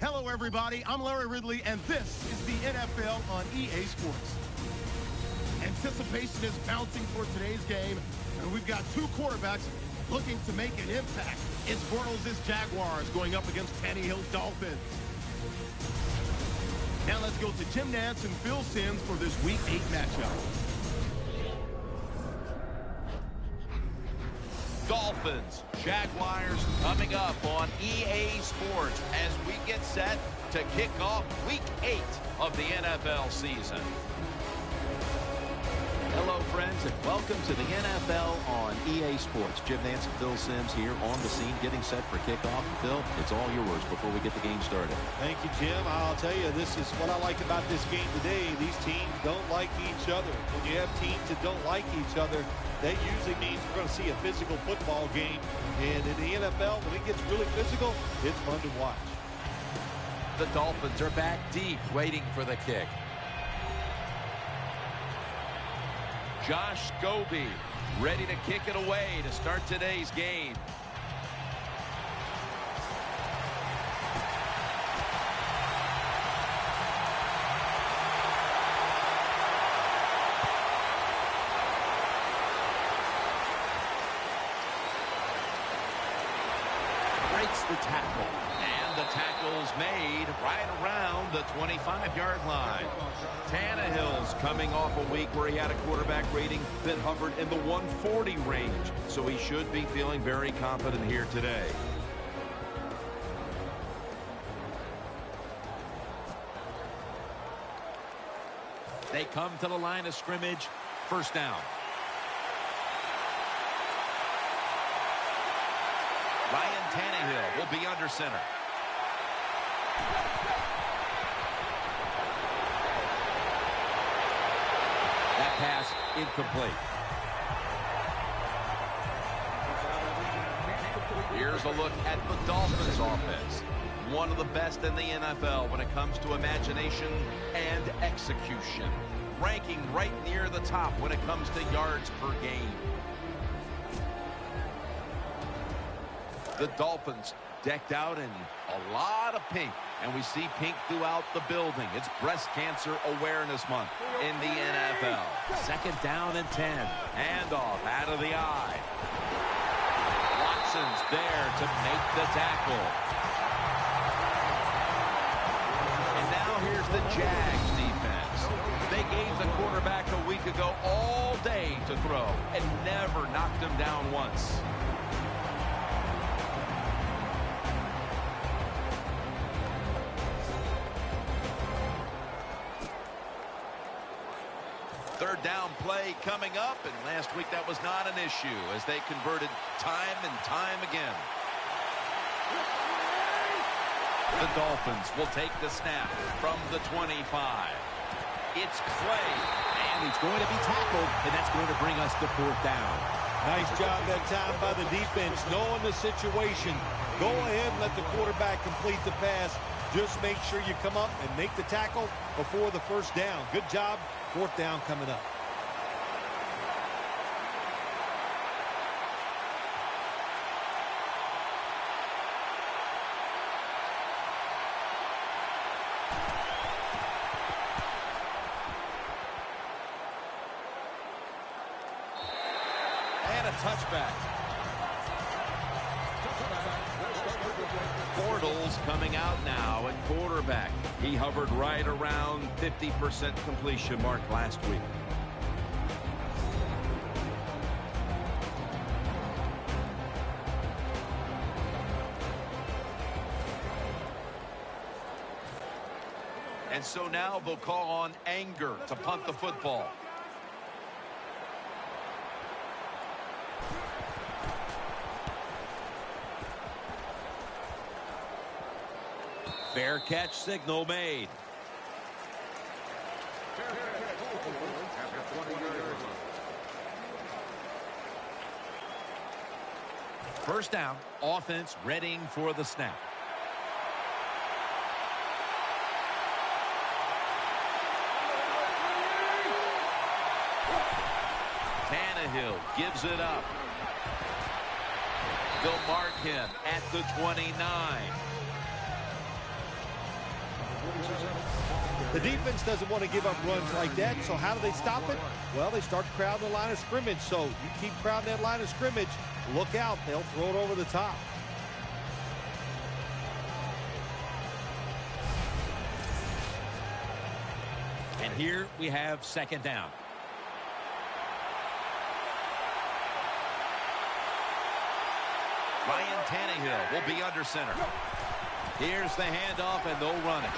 Hello, everybody. I'm Larry Ridley, and this is the NFL on EA Sports. Anticipation is mounting for today's game, and we've got two quarterbacks looking to make an impact. It's Bortles' Jaguars going up against Tannehill's Dolphins. Now let's go to Jim Nantz and Phil Simms for this Week 8 matchup. Dolphins, Jaguars coming up on EA Sports as we get set to kick off Week 8 of the NFL season. Hello, friends, and welcome to the NFL on EA Sports. Jim Nantz and Phil Simms here on the scene, getting set for kickoff. Phil, it's all yours before we get the game started. Thank you, Jim. I'll tell you, this is what I like about this game today. These teams don't like each other. When you have teams that don't like each other, that usually means we're going to see a physical football game. And in the NFL, when it gets really physical, it's fun to watch. The Dolphins are back deep, waiting for the kick. Josh Scobie ready to kick it away to start today's game. Breaks the tackle, and the tackle's made right around the 25-yard line. Tannehill's coming off a week where he had a quarterback rating that hovered in the 140 range, so he should be feeling very confident here today. They come to the line of scrimmage, first down. Ryan Tannehill will be under center. That pass incomplete. Here's a look at the Dolphins offense. One of the best in the NFL when it comes to imagination and execution. Ranking right near the top when it comes to yards per game. The Dolphins decked out in a lot of pink, and we see pink throughout the building. It's Breast Cancer Awareness Month in the NFL. Second down and 10. Handoff out of the eye. Watson's there to make the tackle. And now here's the Jags defense. They gave the quarterback a week ago all day to throw and never knocked him down once. Third down play coming up, and last week that was not an issue as they converted time and time again. The Dolphins will take the snap from the 25. It's Clay. And he's going to be tackled, and that's going to bring us to fourth down. Nice job that time by the defense, knowing the situation. Go ahead and let the quarterback complete the pass. Just make sure you come up and make the tackle before the first down. Good job. Fourth down coming up. And a touchback. Bortles coming out now at quarterback. He hovered right around 50% completion mark last week. And so now they'll call on Anger to punt the football. Fair catch signal made. First down, offense readying for the snap. Tannehill gives it up. They'll mark him at the 29. The defense doesn't want to give up runs like that, so how do they stop it? Well, they start crowding the line of scrimmage, so you keep crowding that line of scrimmage, look out, they'll throw it over the top. And here we have second down. Ryan Tannehill will be under center. Here's the handoff, and they'll run it.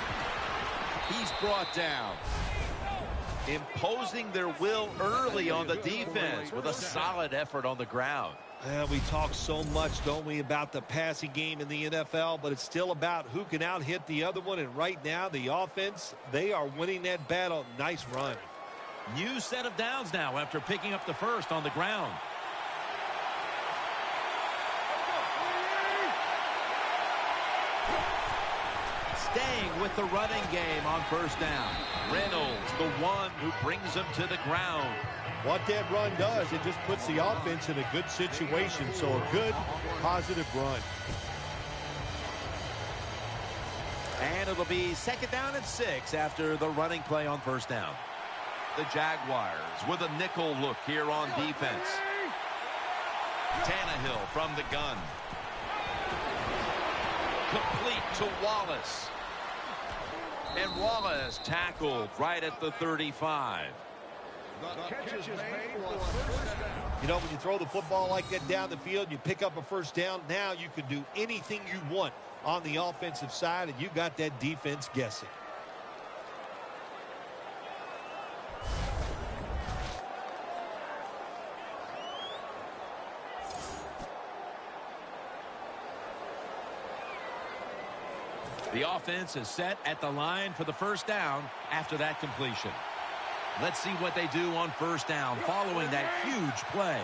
He's brought down. Imposing their will early on the defense with a solid effort on the ground. We talk so much, don't we, about the passing game in the NFL, but it's still about who can out-hit the other one, and right now, the offense, they are winning that battle. Nice run. New set of downs now after picking up the first on the ground. Staying with the running game on first down. Reynolds, the one who brings him to the ground. What that run does, it just puts the offense in a good situation. So a good, positive run. And it'll be second down and 6 after the running play on first down. The Jaguars with a nickel look here on defense. Tannehill from the gun. Complete to Wallace. And Wallace tackled right at the 35. You know, when you throw the football like that down the field, you pick up a first down, now you can do anything you want on the offensive side, and you got that defense guessing. The offense is set at the line for the first down after that completion. Let's see what they do on first down following that huge play.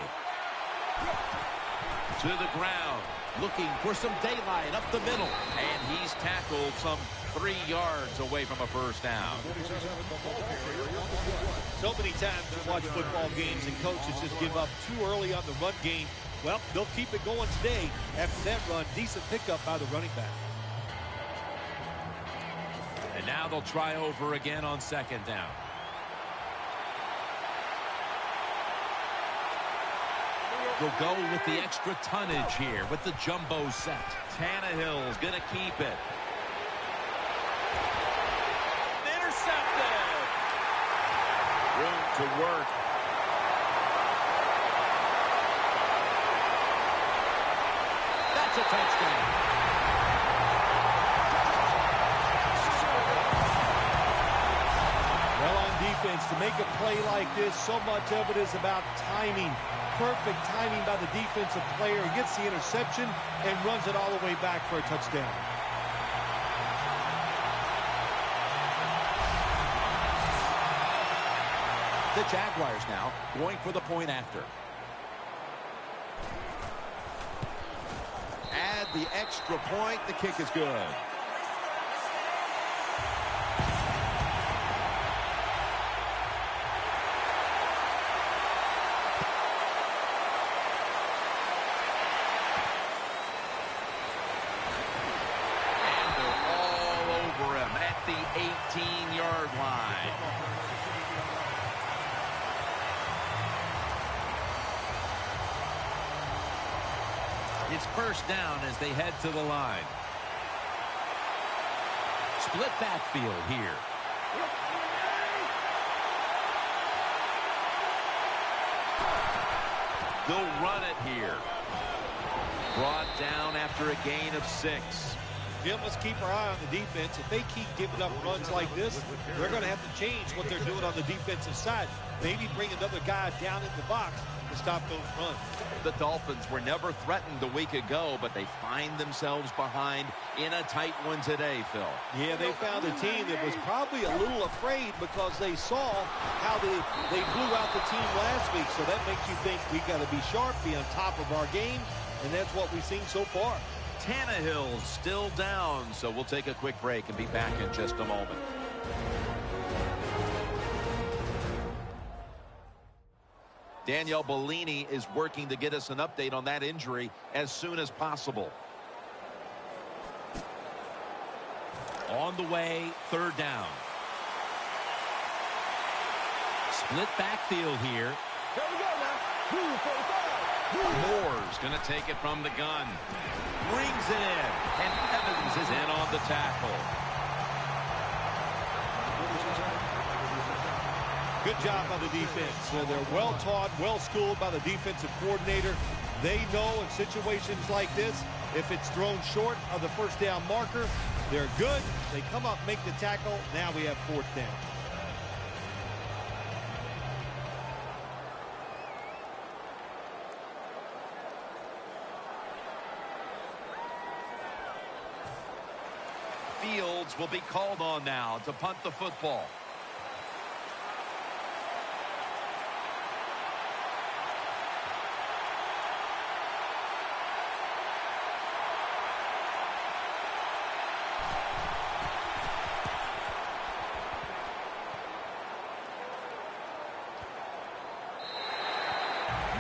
To the ground, looking for some daylight up the middle, and he's tackled some 3 yards away from a first down. So many times we watch football games and coaches just give up too early on the run game. Well, they'll keep it going today after that run. Decent pickup by the running back. And now they'll try over again on second down. They'll go with the extra tonnage here with the jumbo set. Tannehill's going to keep it. Intercepted. Room to work. That's a touchdown. Well, on defense, to make a play like this, so much of it is about timing. Perfect timing by the defensive player. He gets the interception and runs it all the way back for a touchdown. The Jaguars now going for the point after. Add the extra point. The kick is good. The 18-yard line. It's first down as they head to the line. Split backfield here. They'll run it here. Brought down after a gain of 6. Jim, let's keep our eye on the defense. If they keep giving up runs like this, they're going to have to change what they're doing on the defensive side. Maybe bring another guy down in the box to stop those runs. The Dolphins were never threatened a week ago, but they find themselves behind in a tight one today, Phil. Yeah, they found a team that was probably a little afraid because they saw how they blew out the team last week. So that makes you think we got to be sharp, be on top of our game, and that's what we've seen so far. Tannehill's still down, so we'll take a quick break and be back in just a moment. Danielle Bellini is working to get us an update on that injury as soon as possible. On the way, third down. Split backfield here. Here we go now. 245. Moore's going to take it from the gun. Brings it in. And Evans is in on the tackle. Good job by the defense. They're well taught, well schooled by the defensive coordinator. They know in situations like this, if it's thrown short of the first down marker, they're good. They come up, make the tackle. Now we have fourth down. Fields will be called on now to punt the football.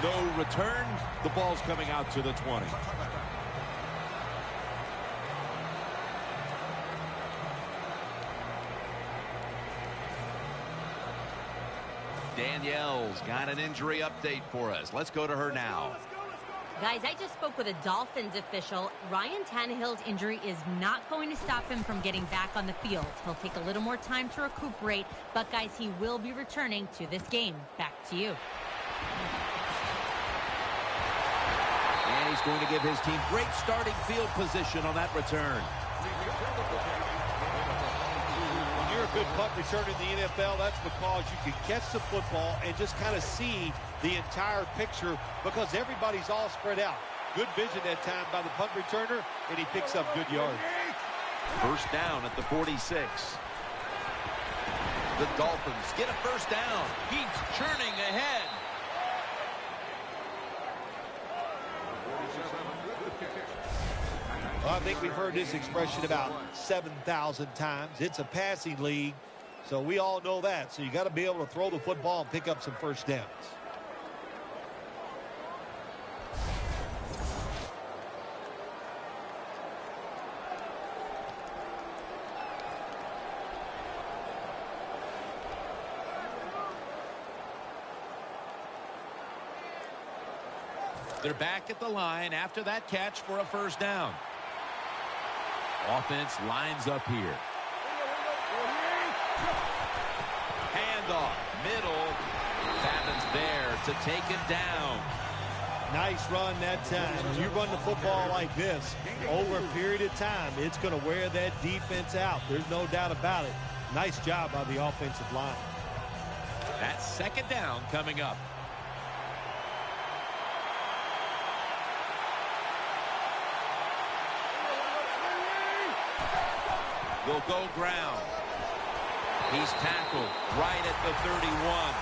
No return. The ball's coming out to the 20. Danielle's got an injury update for us. Let's go to her now. Guys, I just spoke with a Dolphins official. Ryan Tannehill's injury is not going to stop him from getting back on the field. He'll take a little more time to recuperate, but guys, he will be returning to this game. Back to you. And he's going to give his team great starting field position on that return. When you're a good punt returner in the NFL, that's because you can catch the football and just kind of see the entire picture because everybody's all spread out. Good vision that time by the punt returner, and he picks up good yards. First down at the 46. The Dolphins get a first down. He's churning ahead. Well, I think we've heard this expression about 7,000 times. It's a passing league, so we all know that. So you got to be able to throw the football and pick up some first downs. They're back at the line after that catch for a first down. Offense lines up here. Handoff, middle. Fabin's there to take him down. Nice run that time. When you run the football like this, over a period of time, it's going to wear that defense out. There's no doubt about it. Nice job by the offensive line. That's second down coming up. Will go ground. He's tackled right at the 31.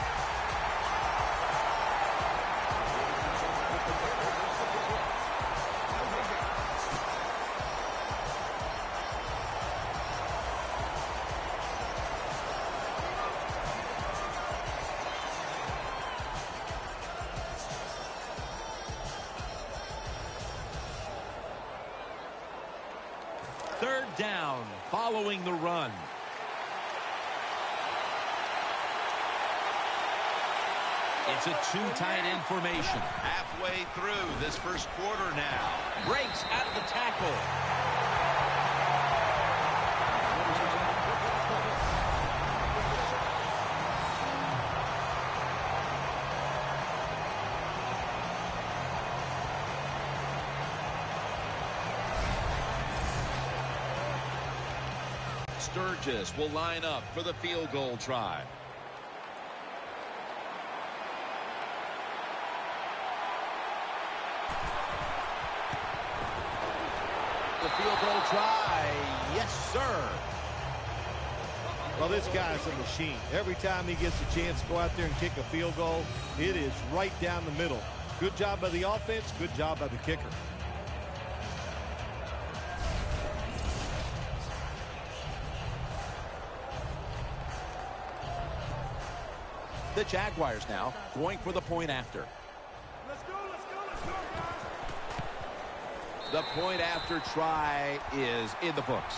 Third down following the run. It's a two-tight end formation. Halfway through this first quarter now. Breaks out of the tackle. Sturgis will line up for the field goal try. The field goal try. Yes, sir. Well, this guy's a machine. Every time he gets a chance to go out there and kick a field goal, it is right down the middle. Good job by the offense. Good job by the kicker. The Jaguars now going for the point after. Let's go, let's go, let's go, guys. The point after try is in the books.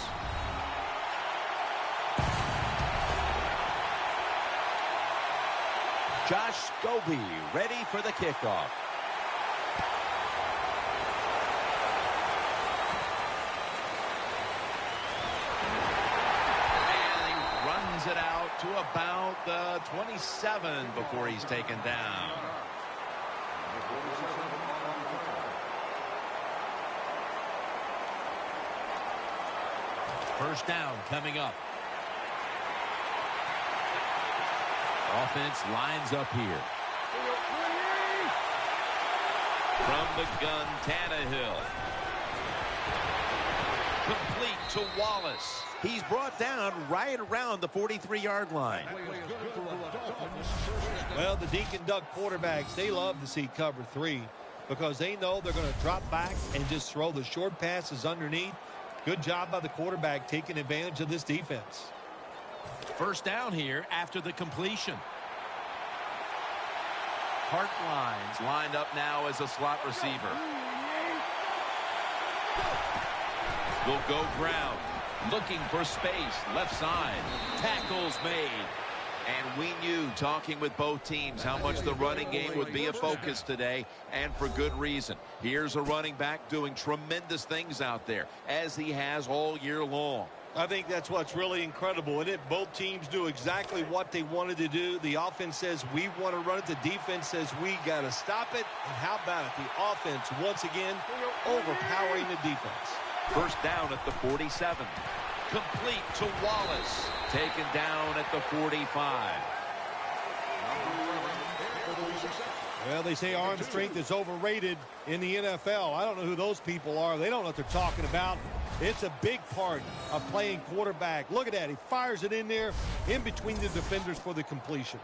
Josh Scobie ready for the kickoff. And he runs it out to about the 27 before he's taken down. First down coming up. Offense lines up here. From the gun, Tannehill. Complete to Wallace. He's brought down right around the 43-yard line. Well, the Dink and Duck quarterbacks, they love to see cover 3 because they know they're going to drop back and just throw the short passes underneath. Good job by the quarterback taking advantage of this defense. First down here after the completion. Hartline's lined up now as a slot receiver. Will go ground. Looking for space. Left side. Tackles made. And we knew, talking with both teams, how much the running game would be a focus today, and for good reason. Here's a running back doing tremendous things out there, as he has all year long. I think that's what's really incredible. And both teams do exactly what they wanted to do. The offense says we want to run it. The defense says we got to stop it. And how about it? The offense, once again, overpowering the defense. First down at the 47. Complete to Wallace. Taken down at the 45. Well, they say arm strength is overrated in the NFL. I don't know who those people are. They don't know what they're talking about. It's a big part of playing quarterback. Look at that. He fires it in there in between the defenders for the completion.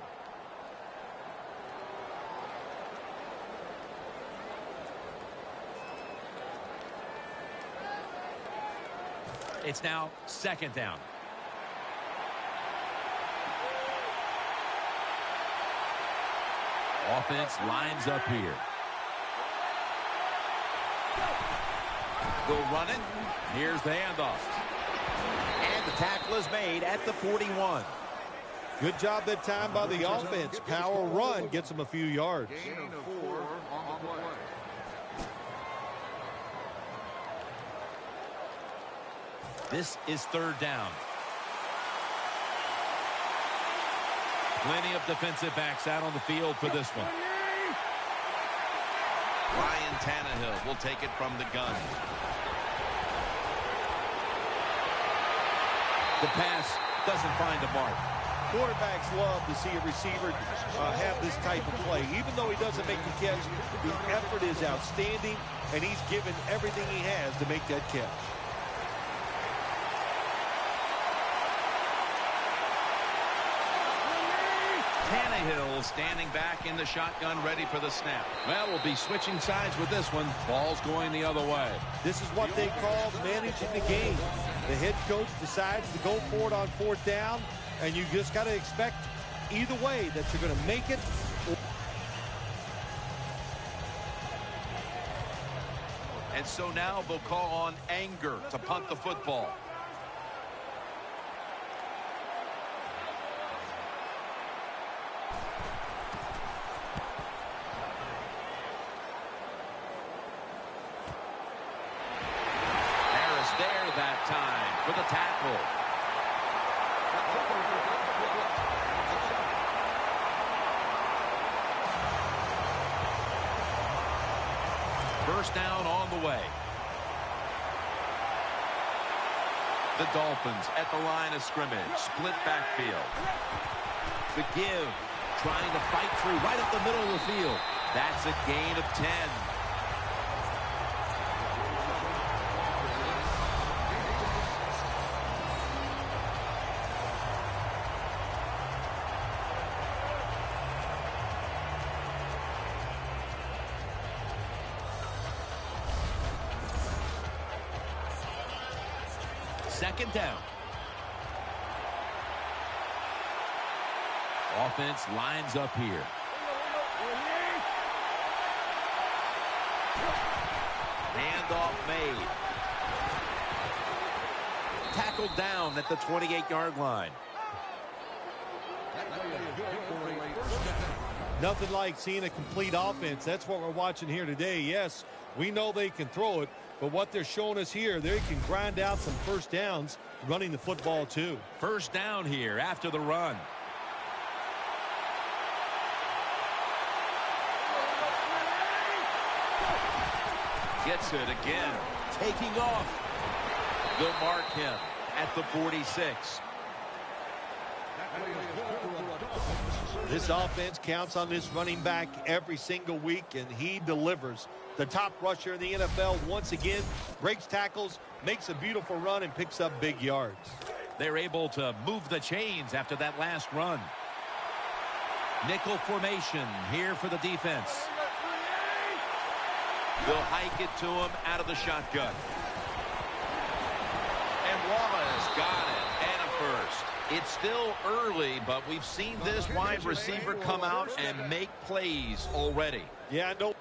It's now second down. Offense lines up here. Will run it. Here's the handoff. And the tackle is made at the 41. Good job that time by the offense. Power run gets them a few yards. Gain of 4 on the play. This is third down. Plenty of defensive backs out on the field for this one. Ryan Tannehill will take it from the gun. The pass doesn't find a mark. Quarterbacks love to see a receiver have this type of play. Even though he doesn't make the catch, the effort is outstanding, and he's given everything he has to make that catch. Tannehill standing back in the shotgun, ready for the snap. Well, we'll be switching sides with this one. Ball's going the other way. This is what they call managing the game. The head coach decides to go for it on fourth down, and you just got to expect either way that you're going to make it. And so now they'll call on Anger to punt the football. That time for the tackle. First down on the way. The Dolphins at the line of scrimmage. Split backfield. The give. Trying to fight through right up the middle of the field. That's a gain of 10. Second down. Offense lines up here. Handoff made. Tackled down at the 28-yard line. That way is good for a first down. Nothing like seeing a complete offense. That's what we're watching here today. Yes, we know they can throw it, but what they're showing us here, they can grind out some first downs running the football too. First down here after the run. Gets it again. Taking off. They'll mark him at the 46. This offense counts on this running back every single week, and he delivers. The top rusher in the NFL once again breaks tackles, makes a beautiful run, and picks up big yards. They're able to move the chains after that last run. Nickel formation here for the defense. They'll hike it to him out of the shotgun. And Wallace got it, and a first. It's still early, but we've seen this wide receiver come out and make plays already. Yeah, no.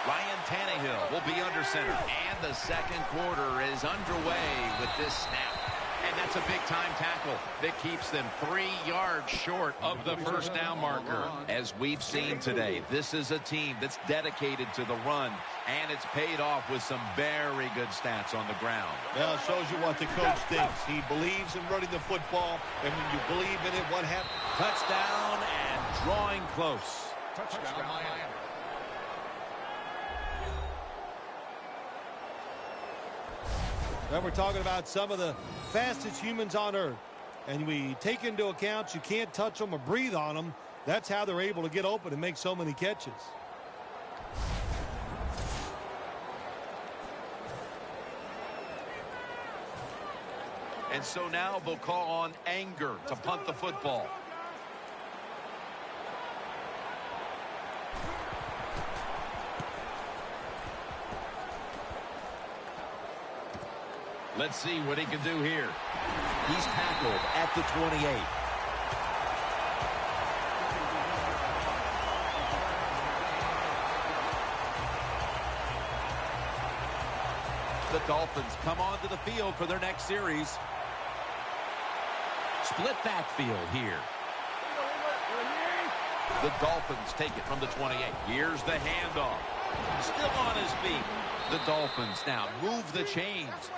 Ryan Tannehill will be under center, and the second quarter is underway with this snap. And that's a big-time tackle that keeps them 3 yards short of the first down marker. As we've seen today, this is a team that's dedicated to the run, and it's paid off with some very good stats on the ground. Well, it shows you what the coach thinks. He believes in running the football, and when you believe in it, what happens? Touchdown and drawing close. Touchdown, Miami. Now we're talking about some of the fastest humans on earth. And we take into account you can't touch them or breathe on them. That's how they're able to get open and make so many catches. And so now they'll call on Anger to punt the football. Let's see what he can do here. He's tackled at the 28. The Dolphins come onto the field for their next series. Split backfield here. The Dolphins take it from the 28. Here's the handoff. Still on his feet. The Dolphins now move the chains.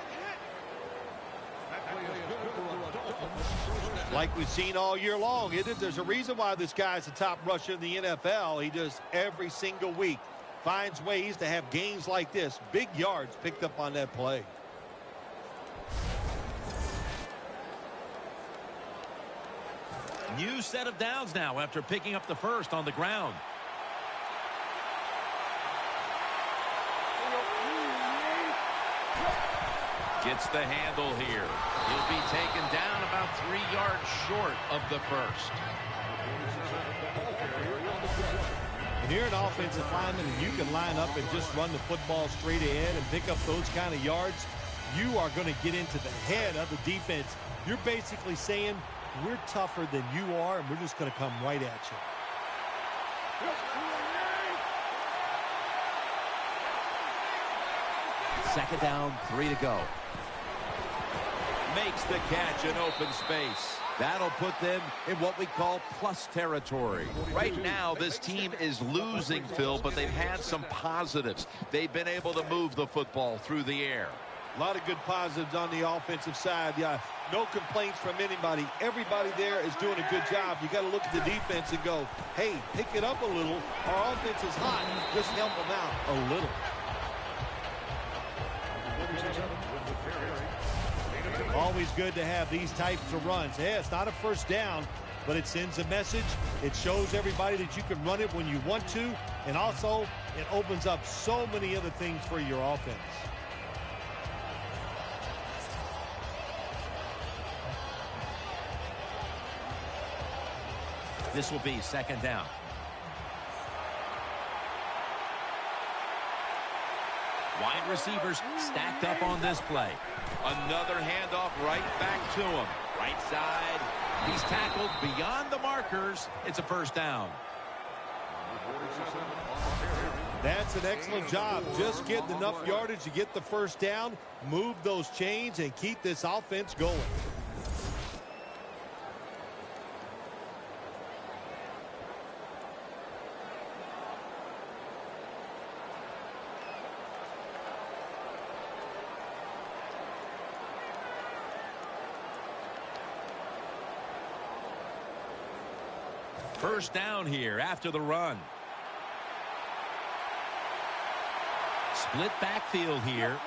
Like we've seen all year long, there's a reason why this guy's the top rusher in the NFL. He does every single week. Finds ways to have games like this. Big yards picked up on that play. New set of downs now after picking up the first on the ground. Gets the handle here. He'll be taken down about 3 yards short of the first. When you're an offensive lineman and you can line up and just run the football straight ahead and pick up those kind of yards, you are going to get into the head of the defense. You're basically saying, we're tougher than you are, and we're just going to come right at you. Second down, 3 to go. Makes the catch in open space. That'll put them in what we call plus territory. Right now, this team is losing, Phil, but they've had some positives. They've been able to move the football through the air. A lot of good positives on the offensive side. Yeah, no complaints from anybody. Everybody there is doing a good job. You got to look at the defense and go, hey, pick it up a little. Our offense is hot. Just help them out a little. Always good to have these types of runs. Yeah, it's not a first down, but it sends a message. It shows everybody that you can run it when you want to, and also it opens up so many other things for your offense. This will be second down. Wide receivers stacked up on this play. Another handoff right back to him. Right side. He's tackled beyond the markers. It's a first down. That's an excellent job. Just getting enough yardage to get the first down, move those chains, and keep this offense going. First down here after the run. Split backfield here.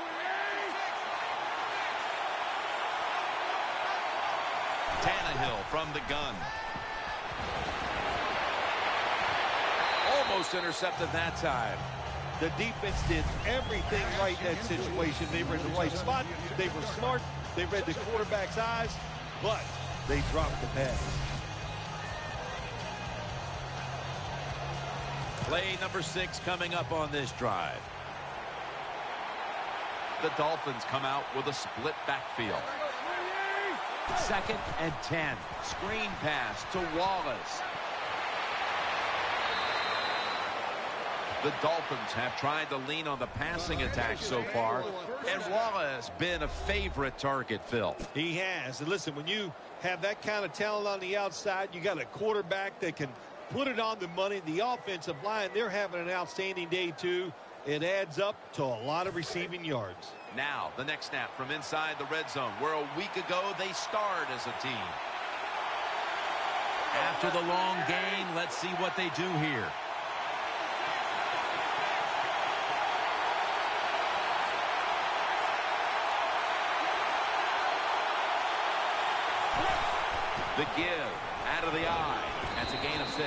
Tannehill from the gun. Almost intercepted that time. The defense did everything right in that situation. They were in the right spot. They were smart. They read the quarterback's eyes, but they dropped the pass. Play number 6 coming up on this drive. The Dolphins come out with a split backfield. 2nd and 10. Screen pass to Wallace. The Dolphins have tried to lean on the passing attack so far, and Wallace been a favorite target, Phil. He has. And listen, when you have that kind of talent on the outside, you got a quarterback that can put it on the money. The offensive line, they're having an outstanding day too. It adds up to a lot of receiving yards. Now the next snap from inside the red zone, where a week ago they starred as a team. After the long gain, let's see what they do here. The give out of the eye. That's a gain of 6.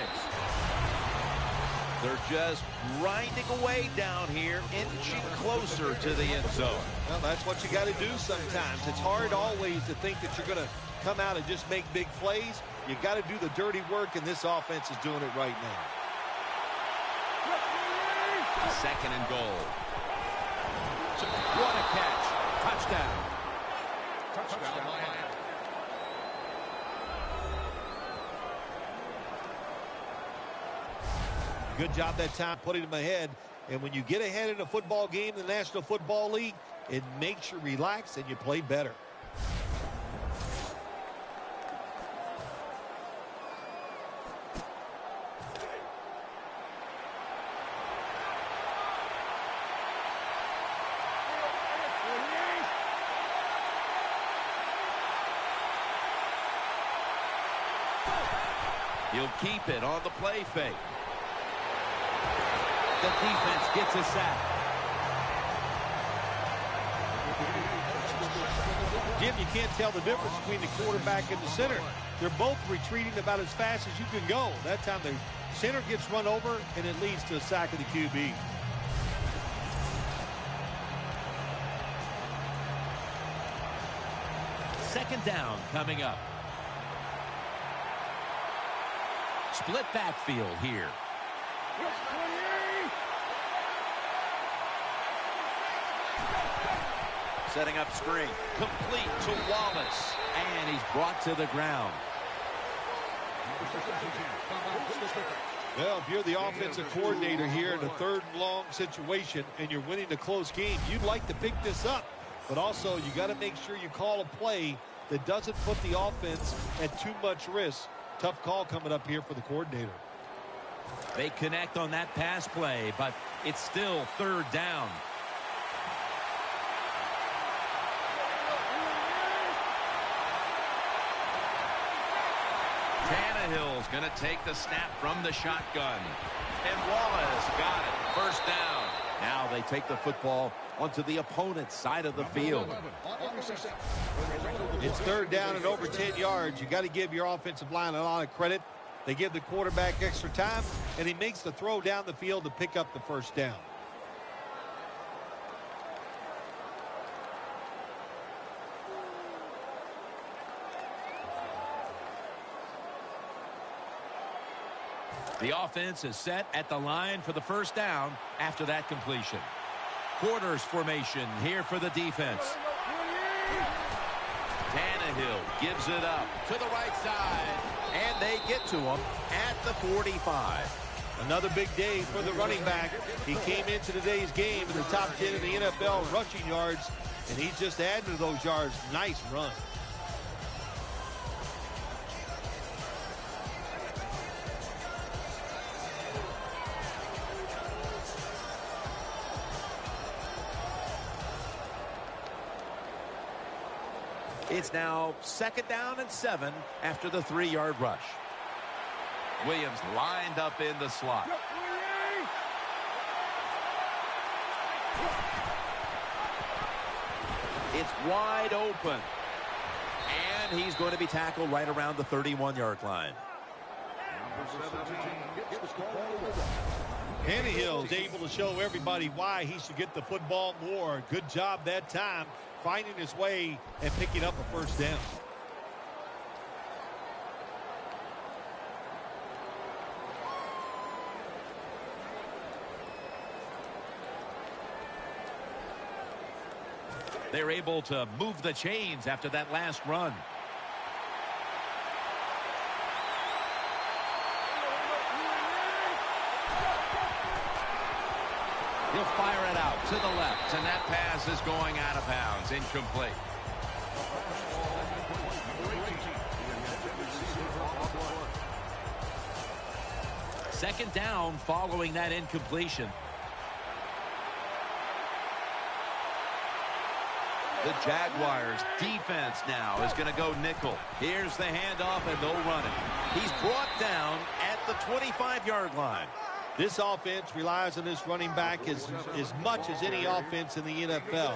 They're just grinding away down here, inching closer to the end zone. Well, that's what you got to do sometimes. It's hard always to think that you're going to come out and just make big plays. You got to do the dirty work, and this offense is doing it right now. 2nd and goal. What a catch. Touchdown. Touchdown, Miami. Good job that time putting them ahead. And when you get ahead in a football game in the National Football League, it makes you relax and you play better. He'll keep it on the play fake. The defense gets a sack. Jim, you can't tell the difference between the quarterback and the center. They're both retreating about as fast as you can go. That time the center gets run over, and it leads to a sack of the QB. Second down coming up. Split backfield here. Setting up screen. Complete to Wallace. And he's brought to the ground. Well, if you're the offensive coordinator here in a 3rd and long situation and you're winning a close game, you'd like to pick this up. But also, you got to make sure you call a play that doesn't put the offense at too much risk. Tough call coming up here for the coordinator. They connect on that pass play, but it's still 3rd down. Tannehill's going to take the snap from the shotgun. And Wallace got it. First down. Now they take the football onto the opponent's side of the field. It's 3rd down and over 10 yards. You got to give your offensive line a lot of credit. They give the quarterback extra time, and he makes the throw down the field to pick up the first down. The offense is set at the line for the first down after that completion. Quarters formation here for the defense. Tannehill gives it up to the right side, and they get to him at the 45. Another big day for the running back. He came into today's game in the top 10 in the NFL rushing yards, and he's just adding to those yards. Nice run. It's now 2nd down and 7 after the 3-yard rush. Williams lined up in the slot. It's wide open. And he's going to be tackled right around the 31-yard line. Tannehill's able to show everybody why he should get the football more. Good job that time, finding his way and picking up a first down. They're able to move the chains after that last run. He'll fire it out to the left, and that pass is going out of bounds, incomplete. Second down following that incompletion. The Jaguars defense now is going to go nickel. Here's the handoff, and they'll run it. He's brought down at the 25-yard line. This offense relies on this running back as much as any offense in the NFL.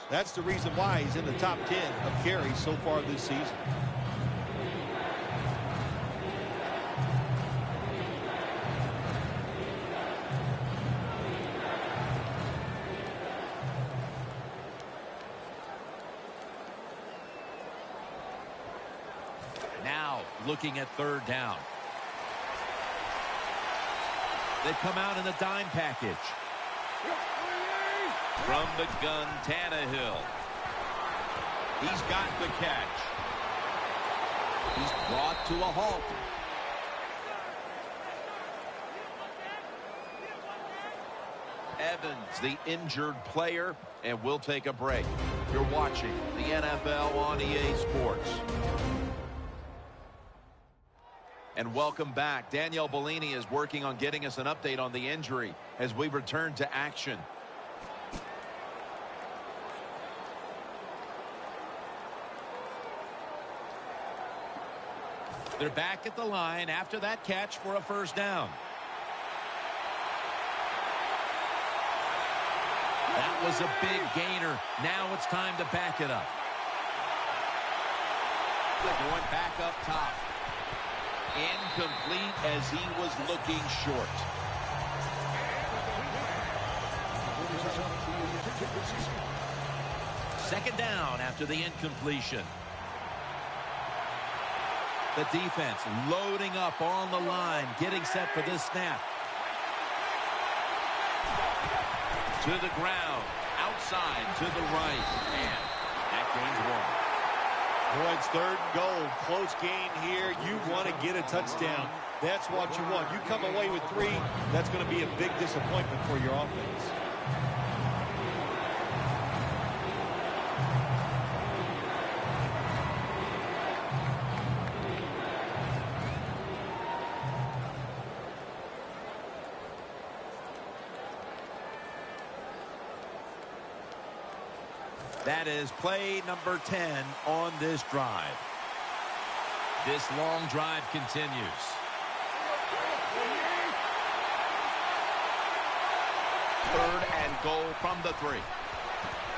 That's the reason why he's in the top 10 of carries so far this season. Now looking at 3rd down. They come out in the dime package. From the gun, Tannehill. He's got the catch. He's brought to a halt. Evans, the injured player, and we'll take a break. You're watching the NFL on EA Sports. And welcome back. Danielle Bellini is working on getting us an update on the injury as we return to action. They're back at the line after that catch for a first down. That was a big gainer. Now it's time to back it up. They're going back up top. Incomplete as he was looking short. Second down after the incompletion. The defense loading up on the line, getting set for this snap. To the ground, outside to the right, and that gains 1. Boy, it's 3rd and goal. Close game here. You want to get a touchdown. That's what you want. You come away with 3, that's going to be a big disappointment for your offense. That is play number 10 on this drive. This long drive continues. Third and goal from the 3.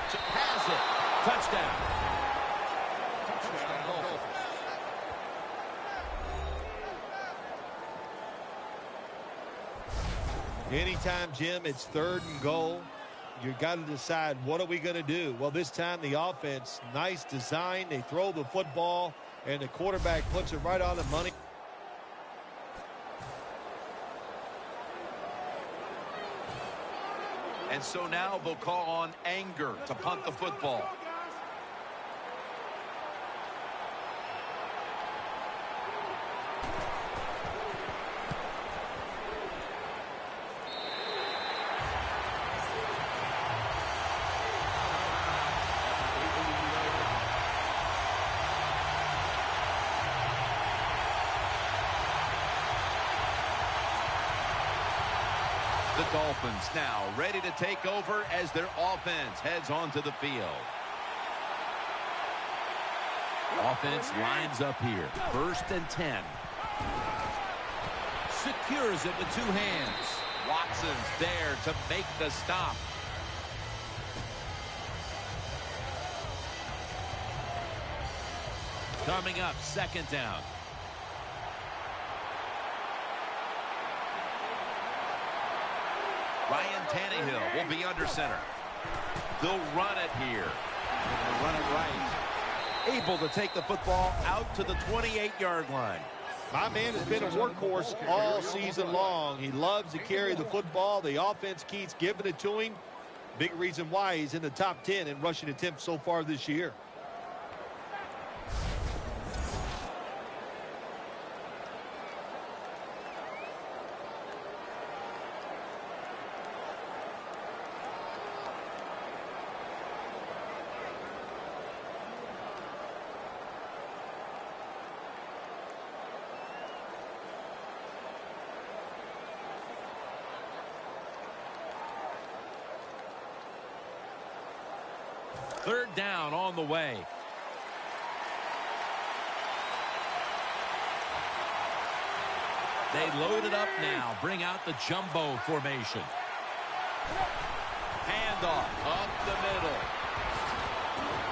Has it. Touchdown. Anytime, Jim, it's 3rd and goal. You got to decide, what are we going to do? Well, this time the offense, nice design. They throw the football, and the quarterback puts it right on the money. And so now they'll call on Anger to punt the football. Dolphins now ready to take over as their offense heads onto the field. Offense lines up here. 1st and 10. Secures it with 2 hands. Watson's there to make the stop. Coming up, 2nd down. Ryan Tannehill will be under center. They'll run it here. They'll run it right. Able to take the football out to the 28-yard line. My man has been a workhorse all season long. He loves to carry the football. The offense keeps giving it to him. Big reason why he's in the top 10 in rushing attempts so far this year. Third down on the way. They load it up now. Bring out the jumbo formation. Handoff up the middle.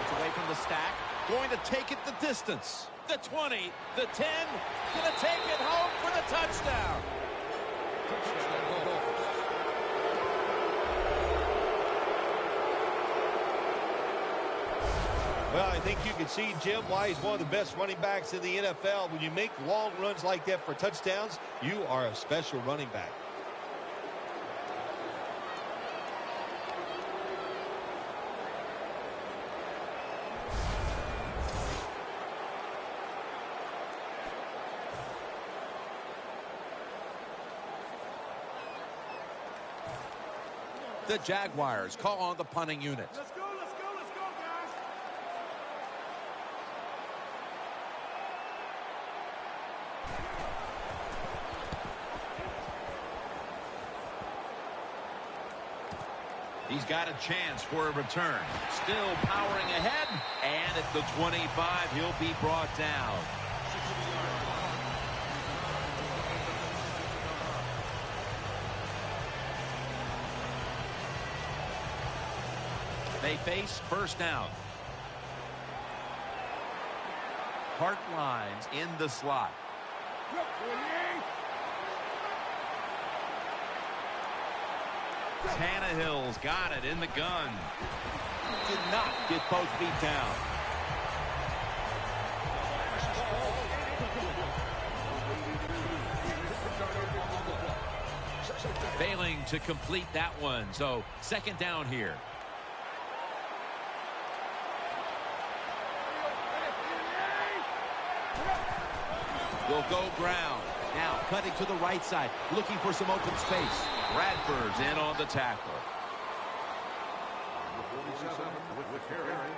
It's away from the stack. Going to take it the distance. The 20, the 10. Going to take it home for the touchdown. Well, I think you can see, Jim, why he's one of the best running backs in the NFL. When you make long runs like that for touchdowns, you are a special running back. The Jaguars call on the punting unit. Let's go, guys. He's got a chance for a return. Still powering ahead. And at the 25, he'll be brought down. They face 1st down. Hart lines in the slot. Tannehill's got it in the gun. Did not get both feet down. Failing to complete that one. So 2nd down here. Will go ground. Now cutting to the right side, looking for some open space. Bradford's in on the tackle.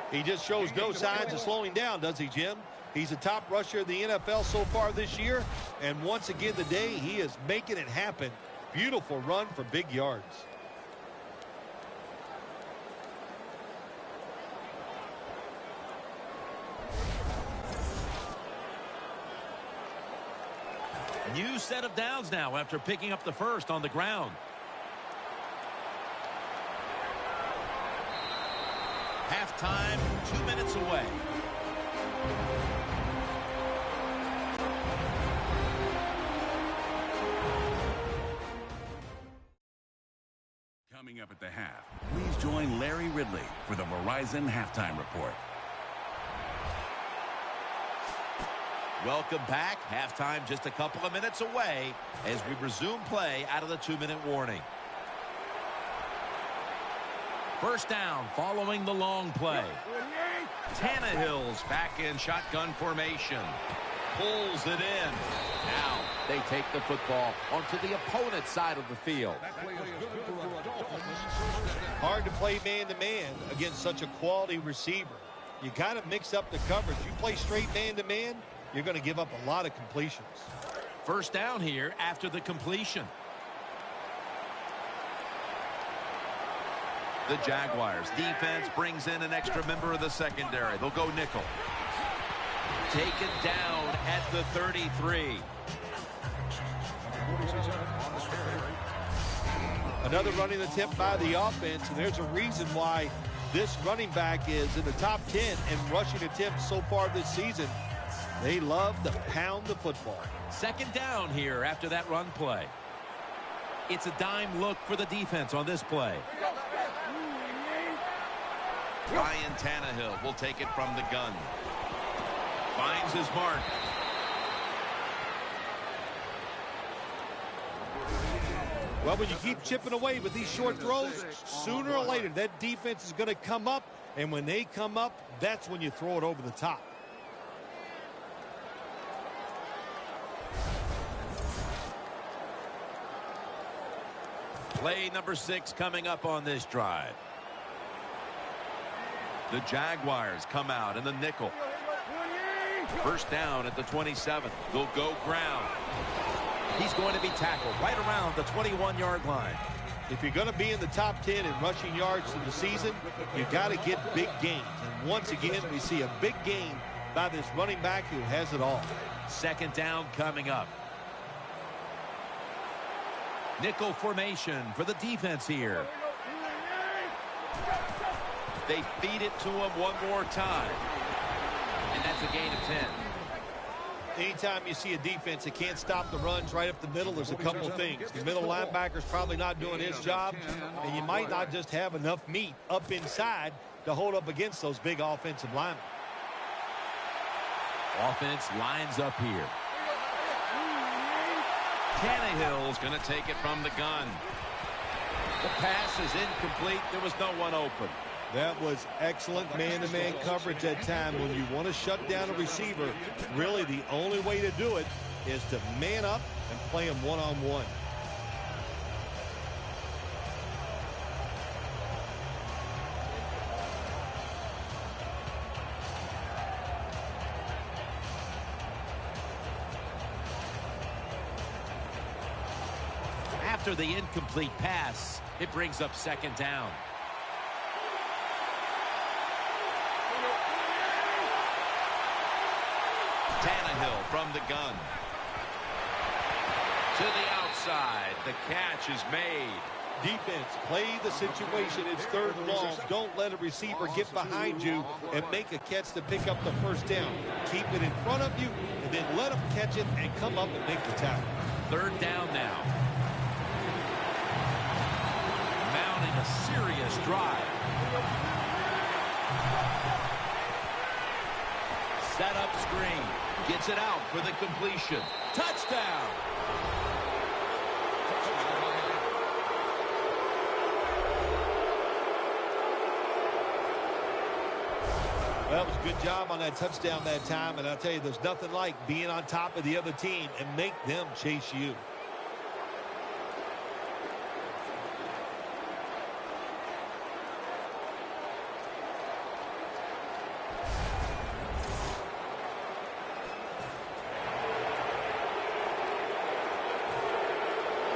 He just shows no signs of slowing down, does he, Jim? He's a top rusher in the NFL so far this year. And once again today, he is making it happen. Beautiful run for big yards. New set of downs now after picking up the 1st on the ground. Halftime, 2 minutes away. Coming up at the half, please join Larry Ridley for the Verizon Halftime Report. Welcome back. Halftime just a couple of minutes away as we resume play out of the 2-minute warning. 1st down following the long play. Tannehill's back in shotgun formation. Pulls it in. Now they take the football onto the opponent's side of the field. Hard to play man-to-man against such a quality receiver. You kind of mix up the coverage. You play straight man-to-man, you're going to give up a lot of completions. 1st down here after the completion. The Jaguars defense brings in an extra member of the secondary. They'll go nickel. Taken down at the 33. Another running attempt by the offense, and there's a reason why this running back is in the top 10 in rushing attempts so far this season. They love to pound the football. Second down here after that run play. It's a dime look for the defense on this play. Ryan Tannehill will take it from the gun. Finds his mark. Well, when you keep chipping away with these short throws, sooner or later that defense is going to come up, and when they come up, that's when you throw it over the top. Play number 6 coming up on this drive. The Jaguars come out in the nickel. First down at the 27. They'll go ground. He's going to be tackled right around the 21-yard line. If you're going to be in the top 10 in rushing yards in the season, you've got to get big gains. And once again, we see a big gain by this running back who has it all. Second down coming up. Nickel formation for the defense here. They feed it to him one more time. And that's a gain of 10. Anytime you see a defense that can't stop the runs right up the middle, there's a couple things. The middle linebacker's probably not doing his job, and you might not just have enough meat up inside to hold up against those big offensive linemen. Offense lines up here. Tannehill's going to take it from the gun. The pass is incomplete. There was no one open. That was excellent man-to-man coverage that time. When you want to shut down a receiver, really the only way to do it is to man up and play him one-on-one. After the incomplete pass, it brings up second down. Tannehill from the gun. To the outside. The catch is made. Defense, play the situation. It's third and long. Don't let a receiver get behind you and make a catch to pick up the first down. Keep it in front of you, and then let them catch it and come up and make the tackle. Third down now. Mounting a serious drive. Set up screen. Gets it out for the completion. Touchdown. Well, it was a good job on that touchdown that time, and I'll tell you, there's nothing like being on top of the other team and make them chase you.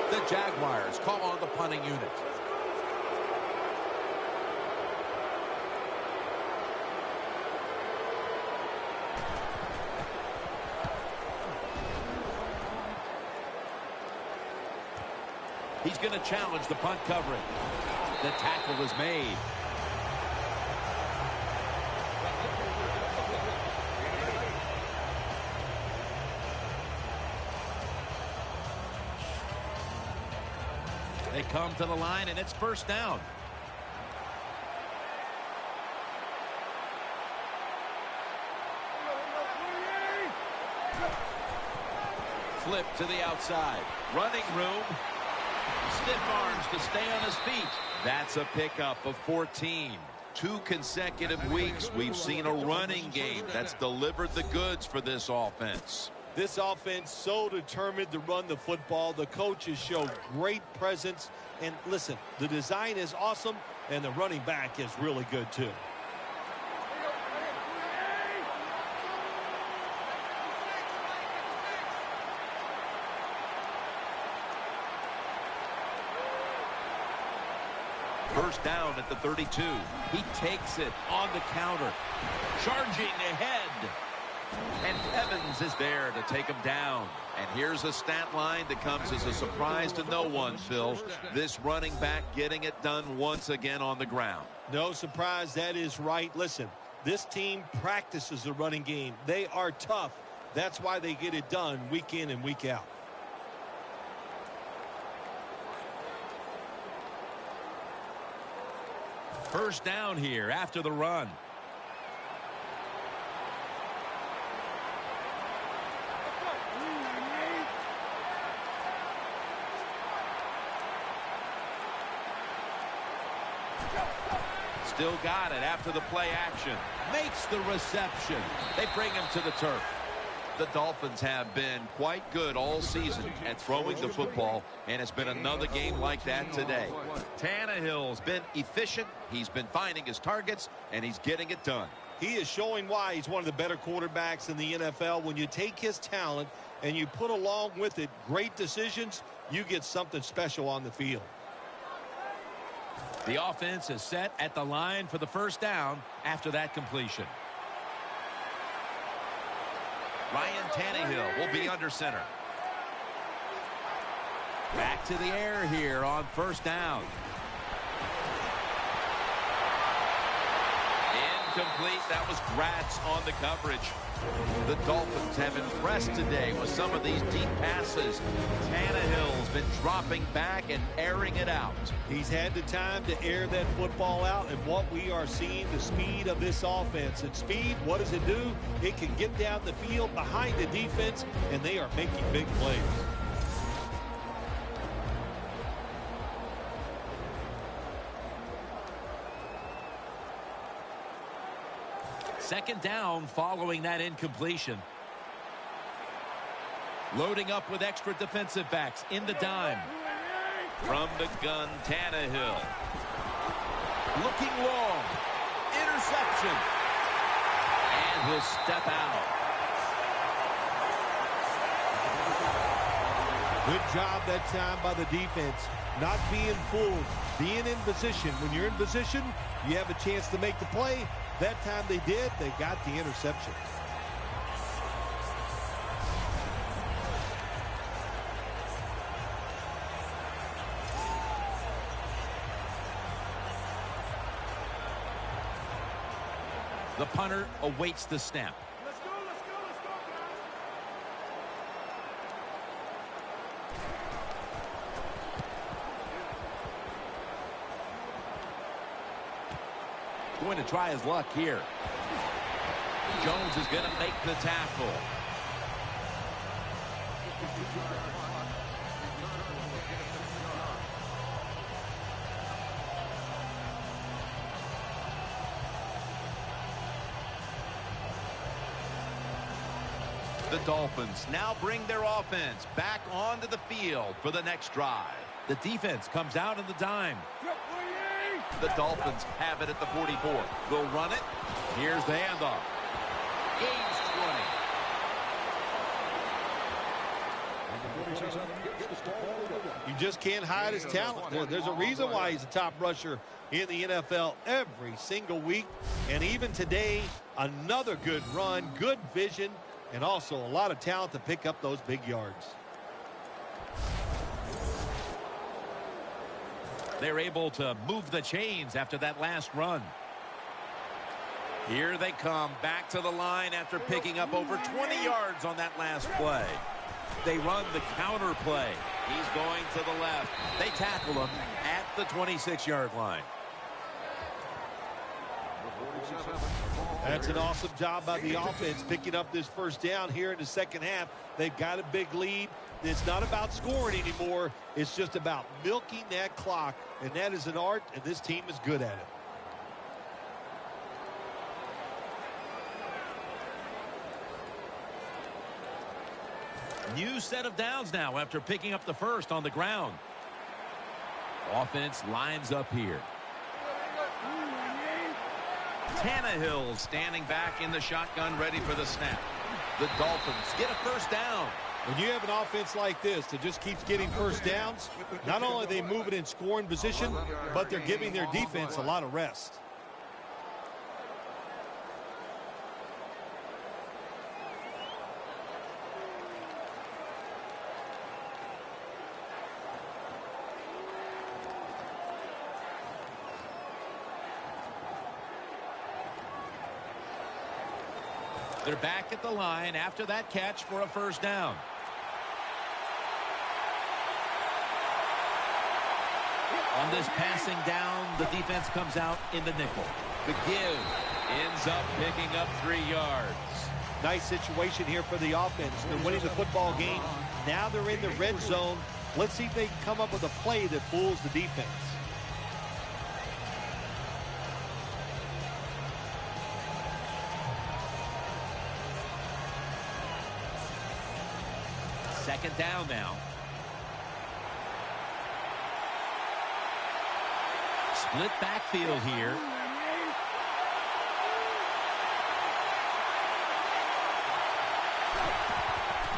The Jaguars call on the punting unit. He's going to challenge the punt coverage. The tackle was made. They come to the line, and it's first down. Flip to the outside. Running room. Stiff arms to stay on his feet. That's a pickup of 14. 2 consecutive weeks we've seen a running game that's delivered the goods for this offense. This offense so determined to run the football. The coaches show great presence. And listen, the design is awesome, and the running back is really good too. First down at the 32. He takes it on the counter. Charging ahead. And Evans is there to take him down. And here's a stat line that comes as a surprise to no one, Phil. This running back getting it done once again on the ground. No surprise, that is right. Listen, this team practices the running game. They are tough. That's why they get it done week in and week out. First down here after the run. Still got it after the play action. Makes the reception. They bring him to the turf. The Dolphins have been quite good all season at throwing the football, and it's been another game like that today. Tannehill's been efficient. He's been finding his targets, and he's getting it done. He is showing why he's one of the better quarterbacks in the NFL. When you take his talent and you put along with it great decisions, you get something special on the field. The offense is set at the line for the first down after that completion. Ryan Tannehill will be under center. Back to the air here on first down. Incomplete. That was Gratz on the coverage. The Dolphins have impressed today with some of these deep passes. Tannehill's been dropping back and airing it out. He's had the time to air that football out, and what we are seeing, the speed of this offense. And speed, what does it do? It can get down the field behind the defense, and they are making big plays. Second down following that incompletion. Loading up with extra defensive backs in the dime. From the gun, Tannehill. Looking long. Interception. And he'll step out. Good job that time by the defense. Not being fooled. Being in position. When you're in position, you have a chance to make the play. That time they did. They got the interception. The punter awaits the snap. Let's go, let's go, let's go, guys. Going to try his luck here. Jones is going to make the tackle. The Dolphins now bring their offense back onto the field for the next drive. The defense comes out in the dime. The Dolphins have it at the 44. They'll run it. Here's the handoff. Gains 20. You just can't hide his talent. There's a reason why he's a top rusher in the NFL every single week. And even today, another good run, good vision, and also a lot of talent to pick up those big yards. They're able to move the chains after that last run. Here they come back to the line after picking up over 20 yards on that last play. They run the counter play. He's going to the left. They tackle him at the 26-yard line. That's an awesome job by the offense picking up this first down here in the second half. They've got a big lead. It's not about scoring anymore. It's just about milking that clock, and that is an art, and this team is good at it. New set of downs now after picking up the first on the ground. Offense lines up here. Tannehill standing back in the shotgun ready for the snap. The Dolphins get a first down. When you have an offense like this that just keeps getting first downs, not only are they moving in scoring position, but they're giving their defense a lot of rest. They're back at the line after that catch for a first down. On this passing down, the defense comes out in the nickel. The give ends up picking up 3 yards. Nice situation here for the offense. They're winning the football game. Now they're in the red zone. Let's see if they can come up with a play that fools the defense. Second down now. Split backfield here.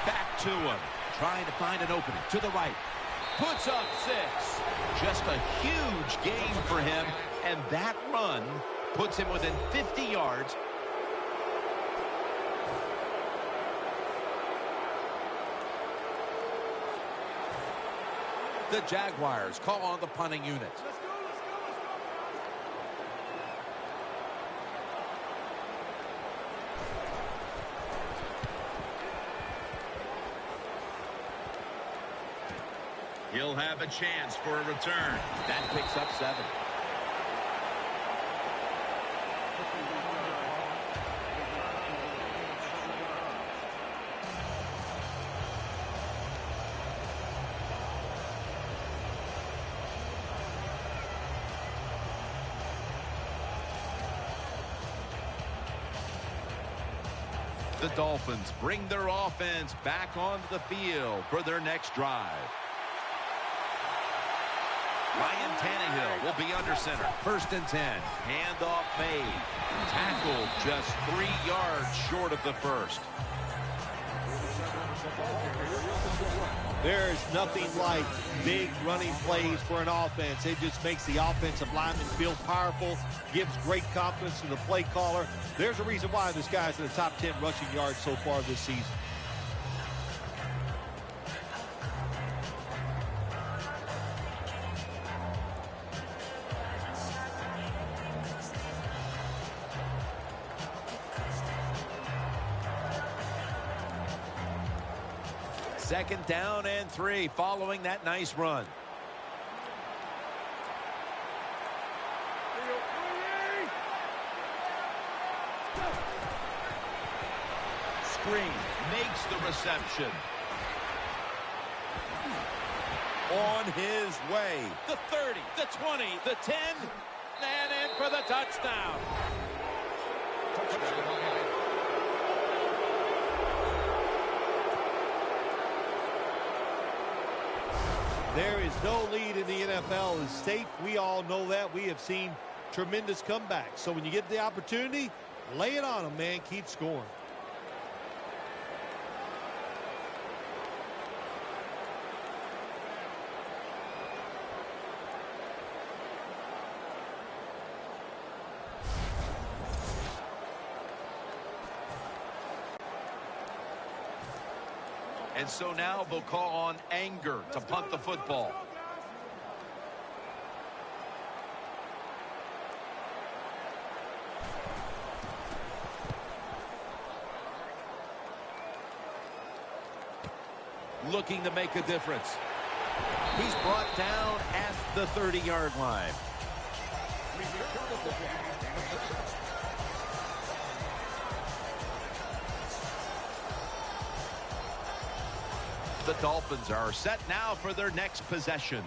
Back to him. Trying to find an opening. To the right. Puts up 6. Just a huge gain for him. And that run puts him within 50 yards. The Jaguars call on the punting unit. He'll have a chance for a return. That picks up 7. The Dolphins bring their offense back onto the field for their next drive. Ryan Tannehill will be under center. 1st and 10. Handoff made. Tackled just 3 yards short of the first. There's nothing like big running plays for an offense. It just makes the offensive lineman feel powerful, gives great confidence to the play caller. There's a reason why this guy's in the top 10 rushing yards so far this season. Second down and 3 following that nice run. Screen makes the reception. On his way. The 30, the 20, the 10, and in for the touchdown. There is no lead in the NFL is safe. We all know that. We have seen tremendous comebacks. So when you get the opportunity, lay it on them, man. Keep scoring. And so now they'll call on Anger to punt the football. Looking to make a difference. He's brought down at the 30-yard line. The Dolphins are set now for their next possession.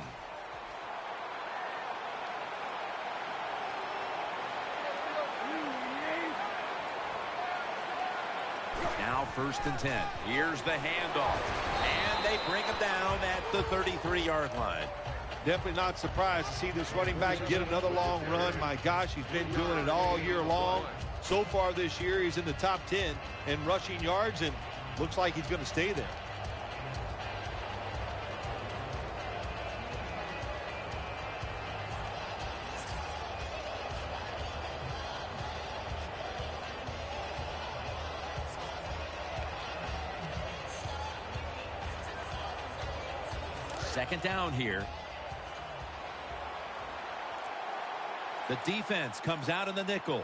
Now 1st and 10. Here's the handoff. And they bring him down at the 33-yard line. Definitely not surprised to see this running back get another long run. My gosh, he's been doing it all year long. So far this year, he's in the top 10 in rushing yards, and looks like he's going to stay there. Second down here. The defense comes out in the nickel.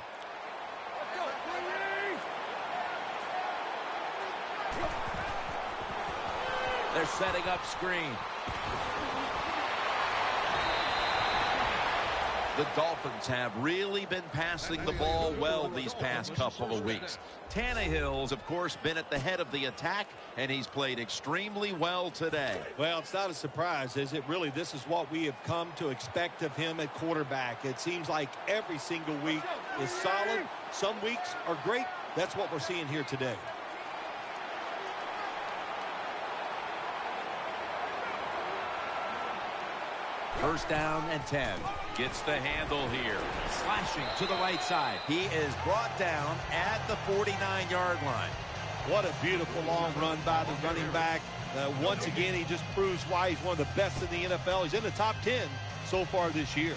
They're setting up screen. The Dolphins have really been passing the ball well these past couple of weeks. Tannehill's, of course, been at the head of the attack, and he's played extremely well today. Well, it's not a surprise, is it? Really, this is what we have come to expect of him at quarterback. It seems like every single week is solid. Some weeks are great. That's what we're seeing here today. First down and 10. Gets the handle here. Slashing to the right side. He is brought down at the 49-yard line. What a beautiful long run by the running back. Once again, he just proves why he's one of the best in the NFL. He's in the top 10 so far this year.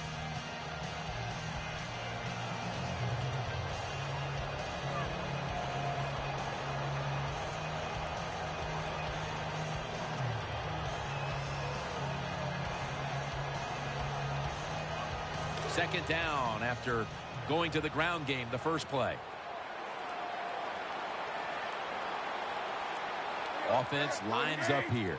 Second down after going to the ground game the first play. Offense lines up here.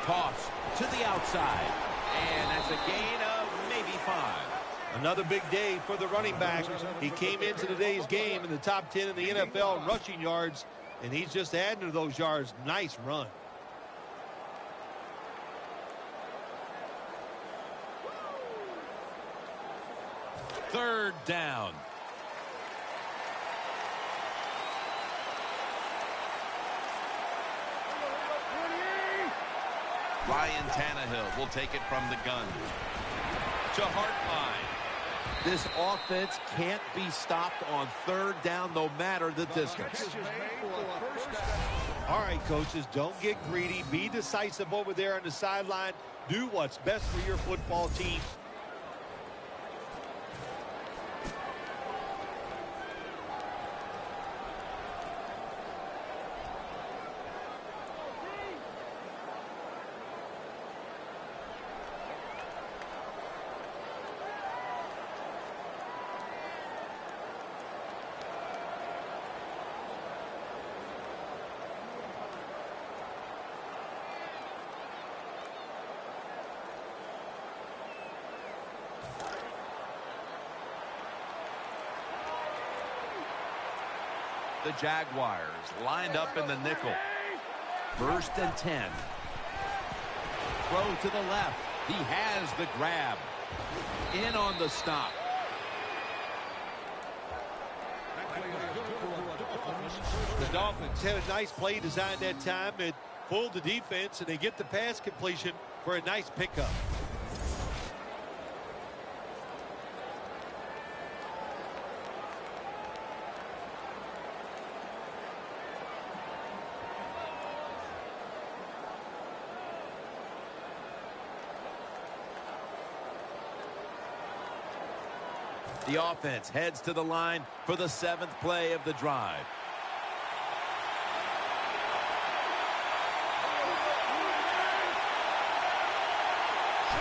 Toss to the outside. And that's a gain of maybe 5. Another big day for the running back. He came into today's game in the top 10 in the NFL in rushing yards, and he's just adding to those yards. Nice run. Third down. Ryan Tannehill will take it from the gun. To Hartline. This offense can't be stopped on third down no matter the distance. All right, coaches, don't get greedy. Be decisive over there on the sideline. Do what's best for your football team. The Jaguars lined up in the nickel. First and 10. Throw to the left. He has the grab. In on the stop. The Dolphins had a nice play design that time. It fooled the defense, and they get the pass completion for a nice pickup. The offense heads to the line for the 7th play of the drive.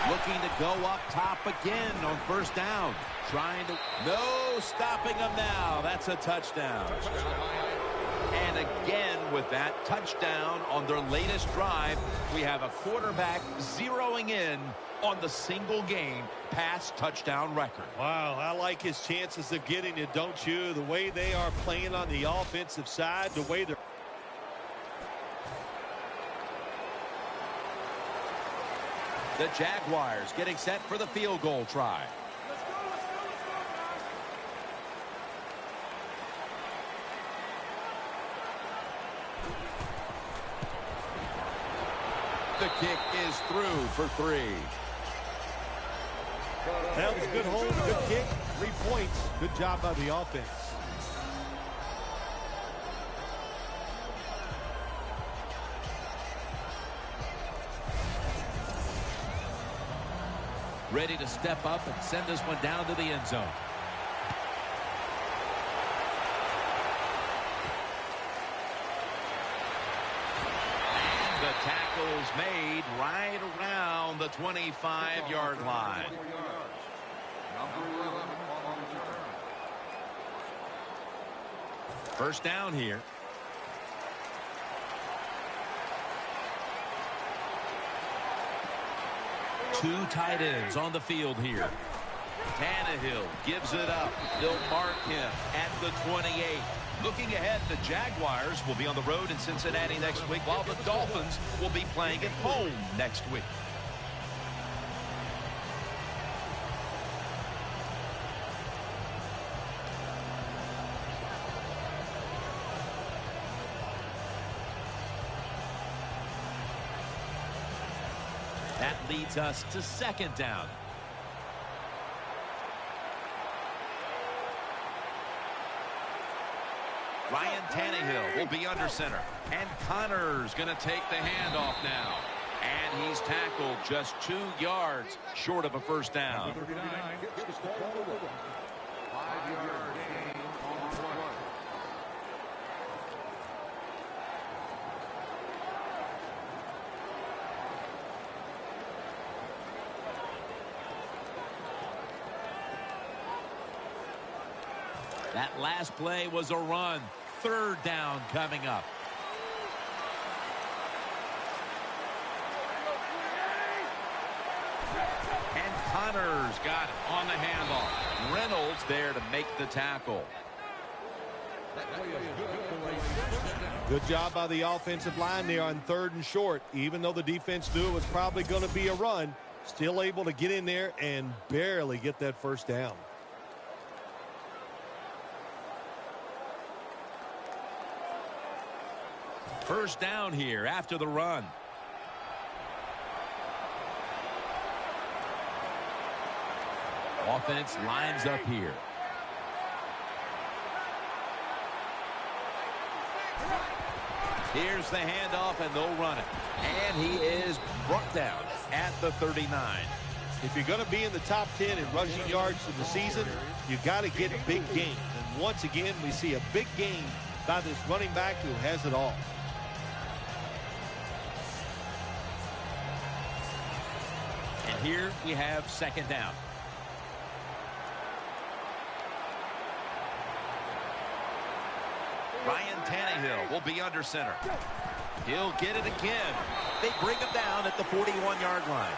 Looking to go up top again on first down. Trying to... No stopping them now. That's a touchdown. And again with that touchdown on their latest drive, we have a quarterback zeroing in on the single game pass touchdown record. Wow, I like his chances of getting it, don't you? The way they are playing on the offensive side, the way they're... The Jaguars getting set for the field goal try. The kick is through for 3. That was a good hold, good kick, 3 points. Good job by the offense. Ready to step up and send this one down to the end zone. tackle's made right around the 25-yard line. First down here. Two tight ends on the field here. Tannehill gives it up. They'll mark him at the 28. Looking ahead, the Jaguars will be on the road in Cincinnati next week, while the Dolphins will be playing at home next week. That leads us to second down. Ryan Tannehill will be under center. And Connor's going to take the handoff now. And he's tackled just 2 yards short of a first down. 39, 5-yard gain on the play. That last play was a run. Third down coming up. And Connor's got it on the handoff. Reynolds there to make the tackle. Good job by the offensive line there on 3rd and short. Even though the defense knew it was probably going to be a run, still able to get in there and barely get that first down. First down here after the run. Offense lines up here. Here's the handoff, and they'll run it. And he is brought down at the 39. If you're going to be in the top 10 in rushing yards for the season, you got to get big gains. And once again, we see a big gain by this running back who has it all. And here we have second down. Ryan Tannehill will be under center. He'll get it again. They bring him down at the 41-yard line.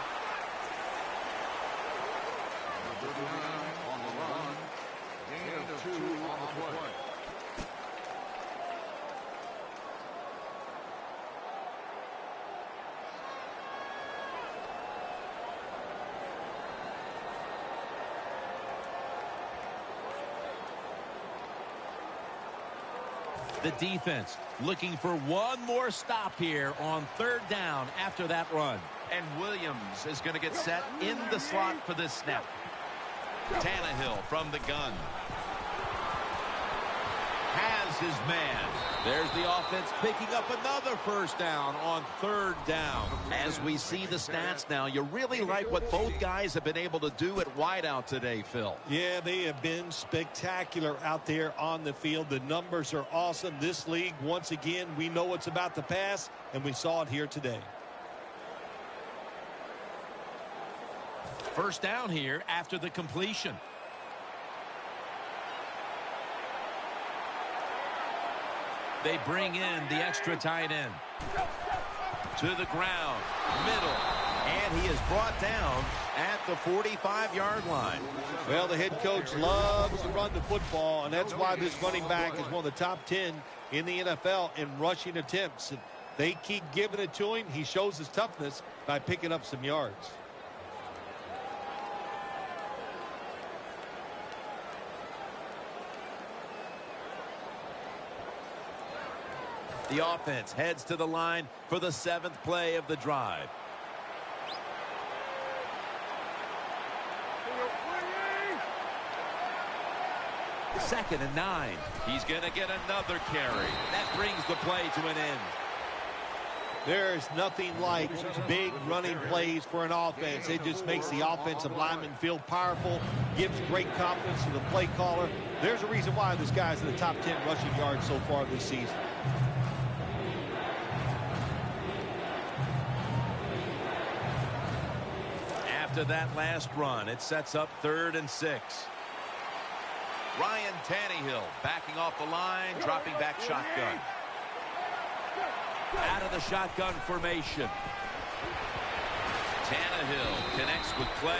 On the run. Gain of 2 on the play. The defense looking for one more stop here on third down after that run. And Williams is going to get set in the slot for this snap. Tannehill from the gun. Has his man. There's the offense picking up another first down on third down. As we see the stats now, you really like what both guys have been able to do at wideout today, Phil. Yeah, they have been spectacular out there on the field. The numbers are awesome. This league, once again, we know it's about the pass, and we saw it here today. First down here after the completion. They bring in the extra tight end. To the ground, middle, and he is brought down at the 45-yard line. Well, the head coach loves to run the football, and that's why this running back is one of the top 10 in the NFL in rushing attempts. And they keep giving it to him. He shows his toughness by picking up some yards. The offense heads to the line for the 7th play of the drive. Second and 9. He's going to get another carry. That brings the play to an end. There's nothing like big running plays for an offense. It just makes the offensive lineman feel powerful, gives great confidence to the play caller. There's a reason why this guy's in the top 10 rushing yards so far this season. After that last run, it sets up 3rd and 6. Ryan Tannehill backing off the line, dropping back shotgun. Out of the shotgun formation. Tannehill connects with Clay.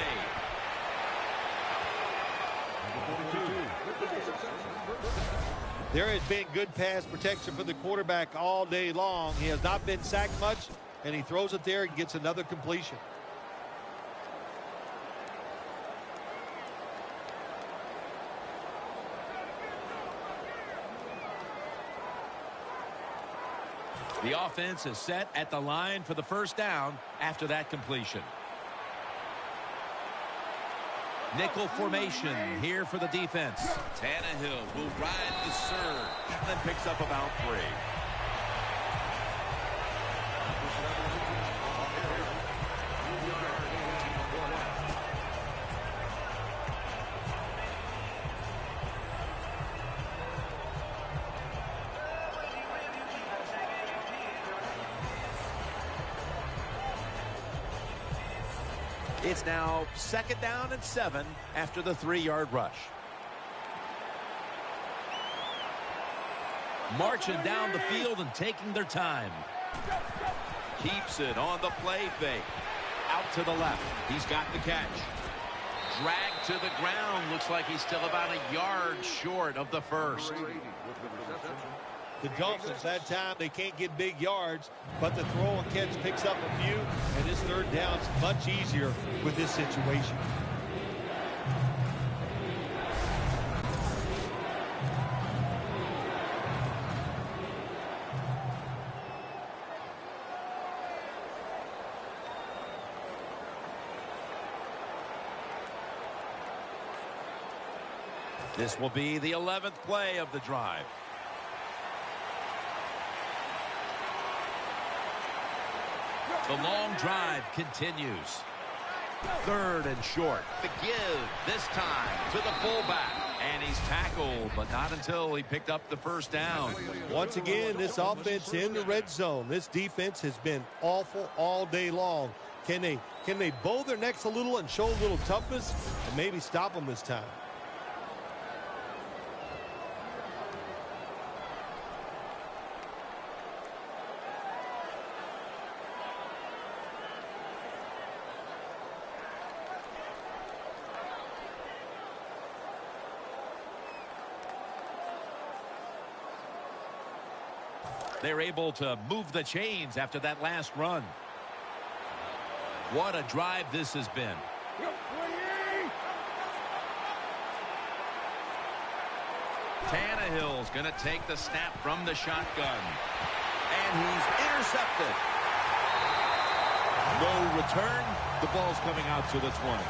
There has been good pass protection for the quarterback all day long. He has not been sacked much, and he throws it there and gets another completion. The offense is set at the line for the first down after that completion. Nickel formation here for the defense. Tannehill will ride the surge and picks up about 3. It's now 2nd down and 7 after the 3-yard rush. Marching down the field and taking their time. Keeps it on the play fake. Out to the left. He's got the catch. Dragged to the ground. Looks like he's still about a yard short of the first. The Dolphins, that time, they can't get big yards, but the throw and catch picks up a few, and this 3rd down is much easier with this situation. This will be the 11th play of the drive. The long drive continues. 3rd and short. The give this time to the fullback. And he's tackled, but not until he picked up the first down. Once again, this offense in the red zone. This defense has been awful all day long. Can they bow their necks a little and show a little toughness and maybe stop them this time? They're able to move the chains after that last run. What a drive this has been. Tannehill's going to take the snap from the shotgun. And he's intercepted. No return. The ball's coming out to the 20.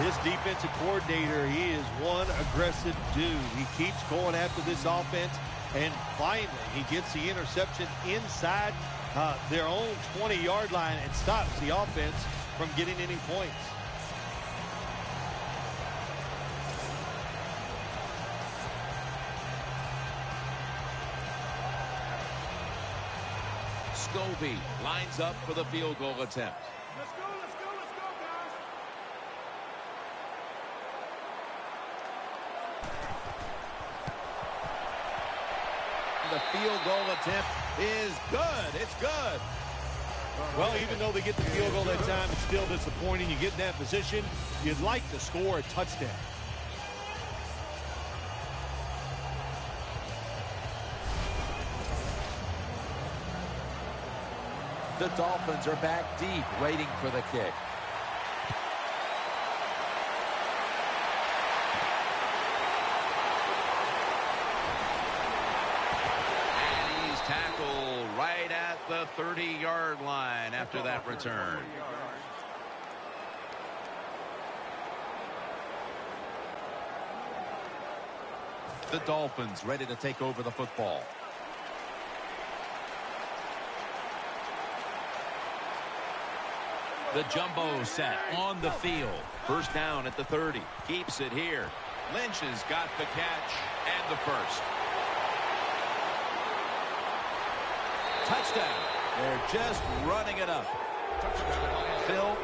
This defensive coordinator, he is one aggressive dude. He keeps going after this offense, and finally he gets the interception inside their own 20-yard line and stops the offense from getting any points. Scobie lines up for the field goal attempt. Let's go, let's go, let's go, guys. The field goal attempt is good. It's good. Well, even though they get the field goal that time, it's still disappointing. You get in that position, you'd like to score a touchdown. The Dolphins are back deep, waiting for the kick. And he's tackled right at the 30-yard line after that return. The Dolphins ready to take over the football. The jumbo set on the field. First down at the 30. Keeps it here. Lynch has got the catch and the first. Touchdown. They're just running it up. Phil,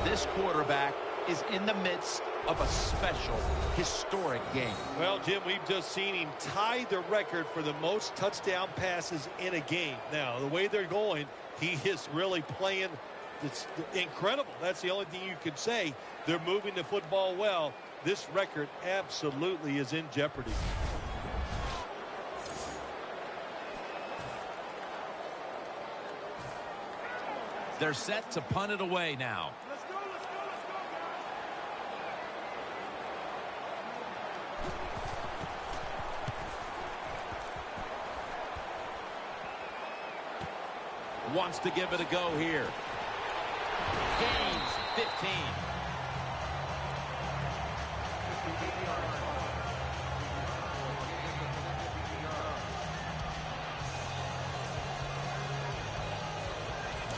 this quarterback is in the midst of a special, historic game. Well, Jim, we've just seen him tie the record for the most touchdown passes in a game. Now, the way they're going, he is really playing. It's incredible. That's the only thing you could say. They're moving the football well. This record absolutely is in jeopardy. They're set to punt it away now. Wants to give it a go here. Gains 15.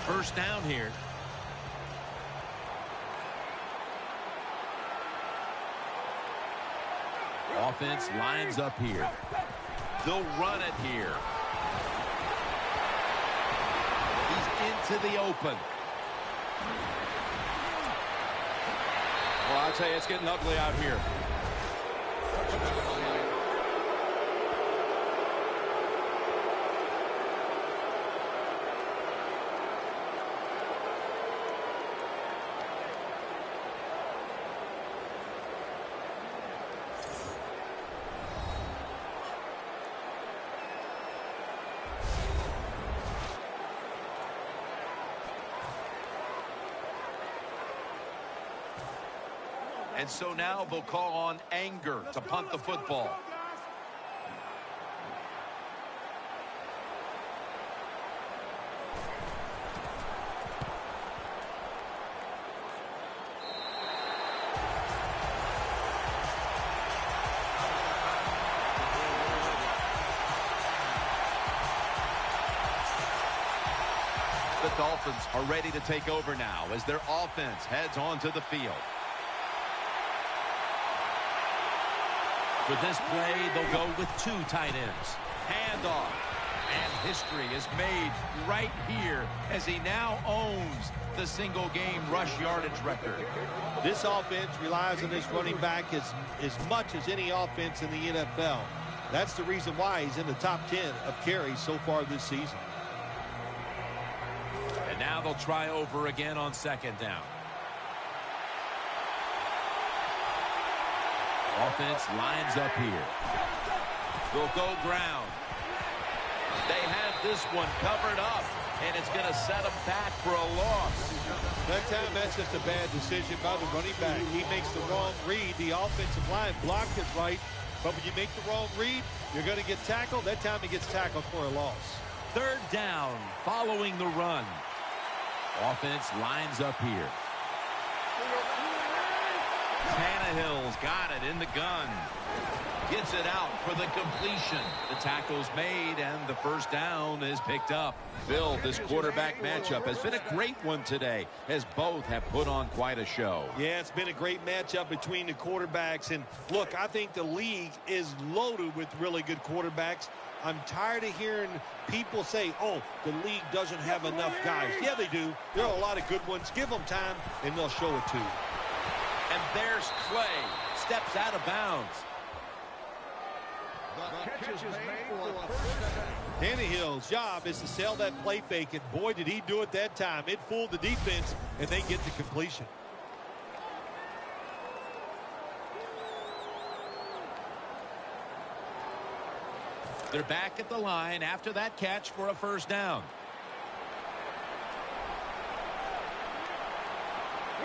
First down here. Offense lines up here. They'll run it here. He's into the open. Well, I'll tell you, it's getting ugly out here. And so now they'll call on Anger to punt the football. The Dolphins are ready to take over now as their offense heads onto the field. For this play, they'll go with two tight ends. Handoff. And history is made right here as he now owns the single-game rush yardage record. This offense relies on this running back as much as any offense in the NFL. That's the reason why he's in the top 10 of carries so far this season. And now they'll try over again on second down. Offense lines up here. They'll go ground. They have this one covered up, and it's going to set them back for a loss. That time, that's just a bad decision by the running back. He makes the wrong read. The offensive line blocked it right, but when you make the wrong read, you're going to get tackled. That time he gets tackled for a loss. Third down following the run. Offense lines up here. Tannehill's got it in the gun. Gets it out for the completion. The tackle's made, and the first down is picked up. Phil, this quarterback matchup has been a great one today, as both have put on quite a show. Yeah, it's been a great matchup between the quarterbacks. And look, I think the league is loaded with really good quarterbacks. I'm tired of hearing people say, oh, the league doesn't have enough guys. Yeah, they do. There are a lot of good ones. Give them time, and they'll show it to you. And there's Clay. Steps out of bounds. Tannehill's job is to sell that play fake, and boy, did he do it that time. It fooled the defense, and they get the completion. They're back at the line after that catch for a first down.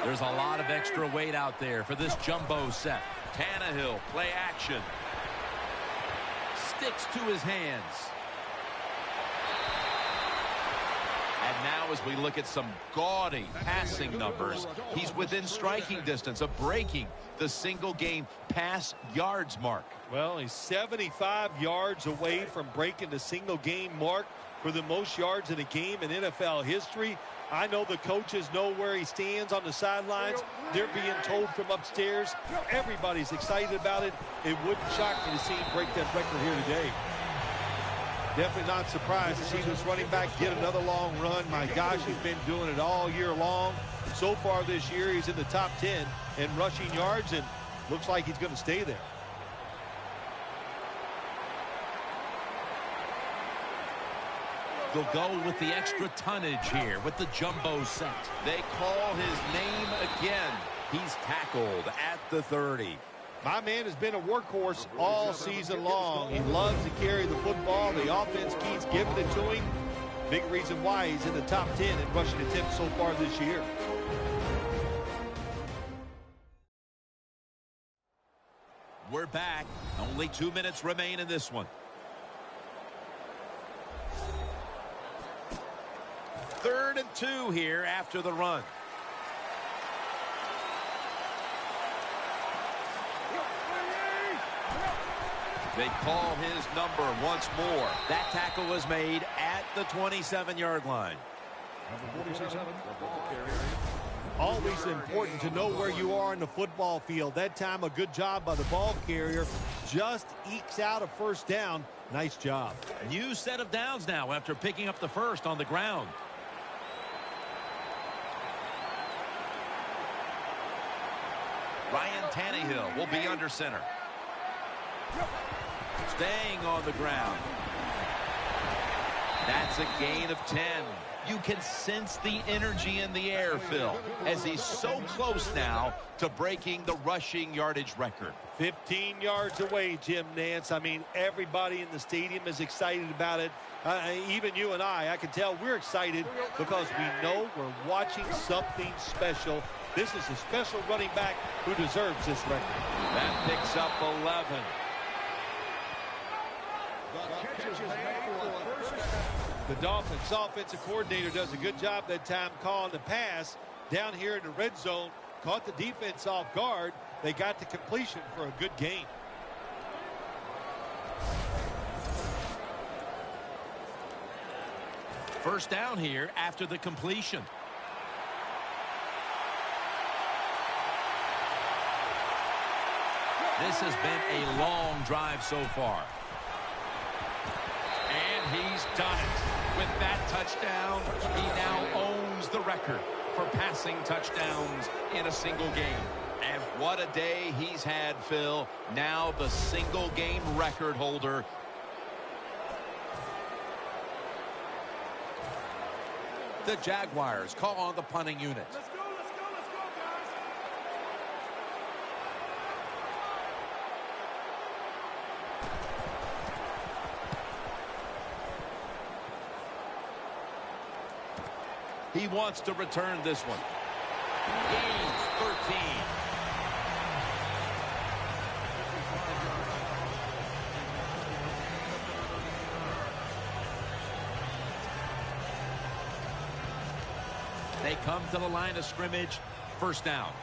There's a lot of extra weight out there for this jumbo set. Tannehill, play action. Sticks to his hands. And now as we look at some gaudy passing numbers, he's within striking distance of breaking the single-game pass yards mark. Well, he's 75 yards away from breaking the single-game mark for the most yards in a game in NFL history. I know the coaches know where he stands on the sidelines. They're being told from upstairs. Everybody's excited about it. It wouldn't shock me to see him break that record here today. Definitely not surprised to see this running back get another long run. My gosh, he's been doing it all year long. So far this year, he's in the top 10 in rushing yards, and looks like he's going to stay there. They'll go with the extra tonnage here with the jumbo set. They call his name again. He's tackled at the 30. My man has been a workhorse all season long. He loves to carry the football. The offense keeps giving it to him. Big reason why he's in the top 10 in rushing attempts so far this year. We're back. Only 2 minutes remain in this one. 3rd and 2 here after the run. They call his number once more. That tackle was made at the 27-yard line. Number 47, the ball carrier. Always important to know where you are in the football field. That time, a good job by the ball carrier. Just ekes out a first down. Nice job. New set of downs now after picking up the first on the ground. Ryan Tannehill will be under center. Staying on the ground. That's a gain of 10. You can sense the energy in the air, Phil, as he's so close now to breaking the rushing yardage record. 15 yards away, Jim Nance. I mean, everybody in the stadium is excited about it. Even you and I can tell we're excited because we know we're watching something special. This is a special running back who deserves this record. That picks up 11. The Dolphins offensive coordinator does a good job that time calling the pass down here in the red zone. Caught the defense off guard. They got the completion for a good gain. First down here after the completion. This has been a long drive so far. And he's done it. With that touchdown, he now owns the record for passing touchdowns in a single game. And what a day he's had, Phil. Now the single game record holder. The Jaguars call on the punting unit. Let's go, let's go, let's go, guys. He wants to return this one. Gains 13. They come to the line of scrimmage. First down.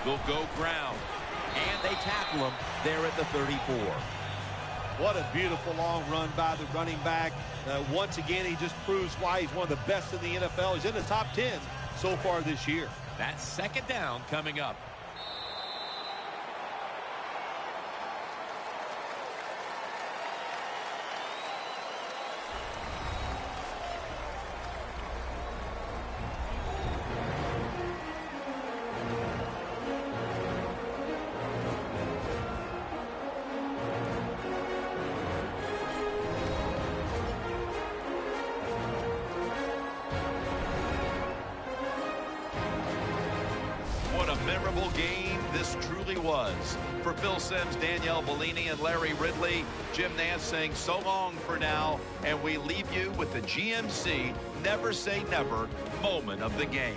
Will go ground. And they tackle him there at the 34. What a beautiful long run by the running back. Once again, he just proves why he's one of the best in the NFL. He's in the top 10 so far this year. That's second down coming up. Memorable game this truly was. For Phil Simms, Danielle Bellini, and Larry Ridley, Jim Nance saying so long for now, and we leave you with the GMC Never Say Never moment of the game.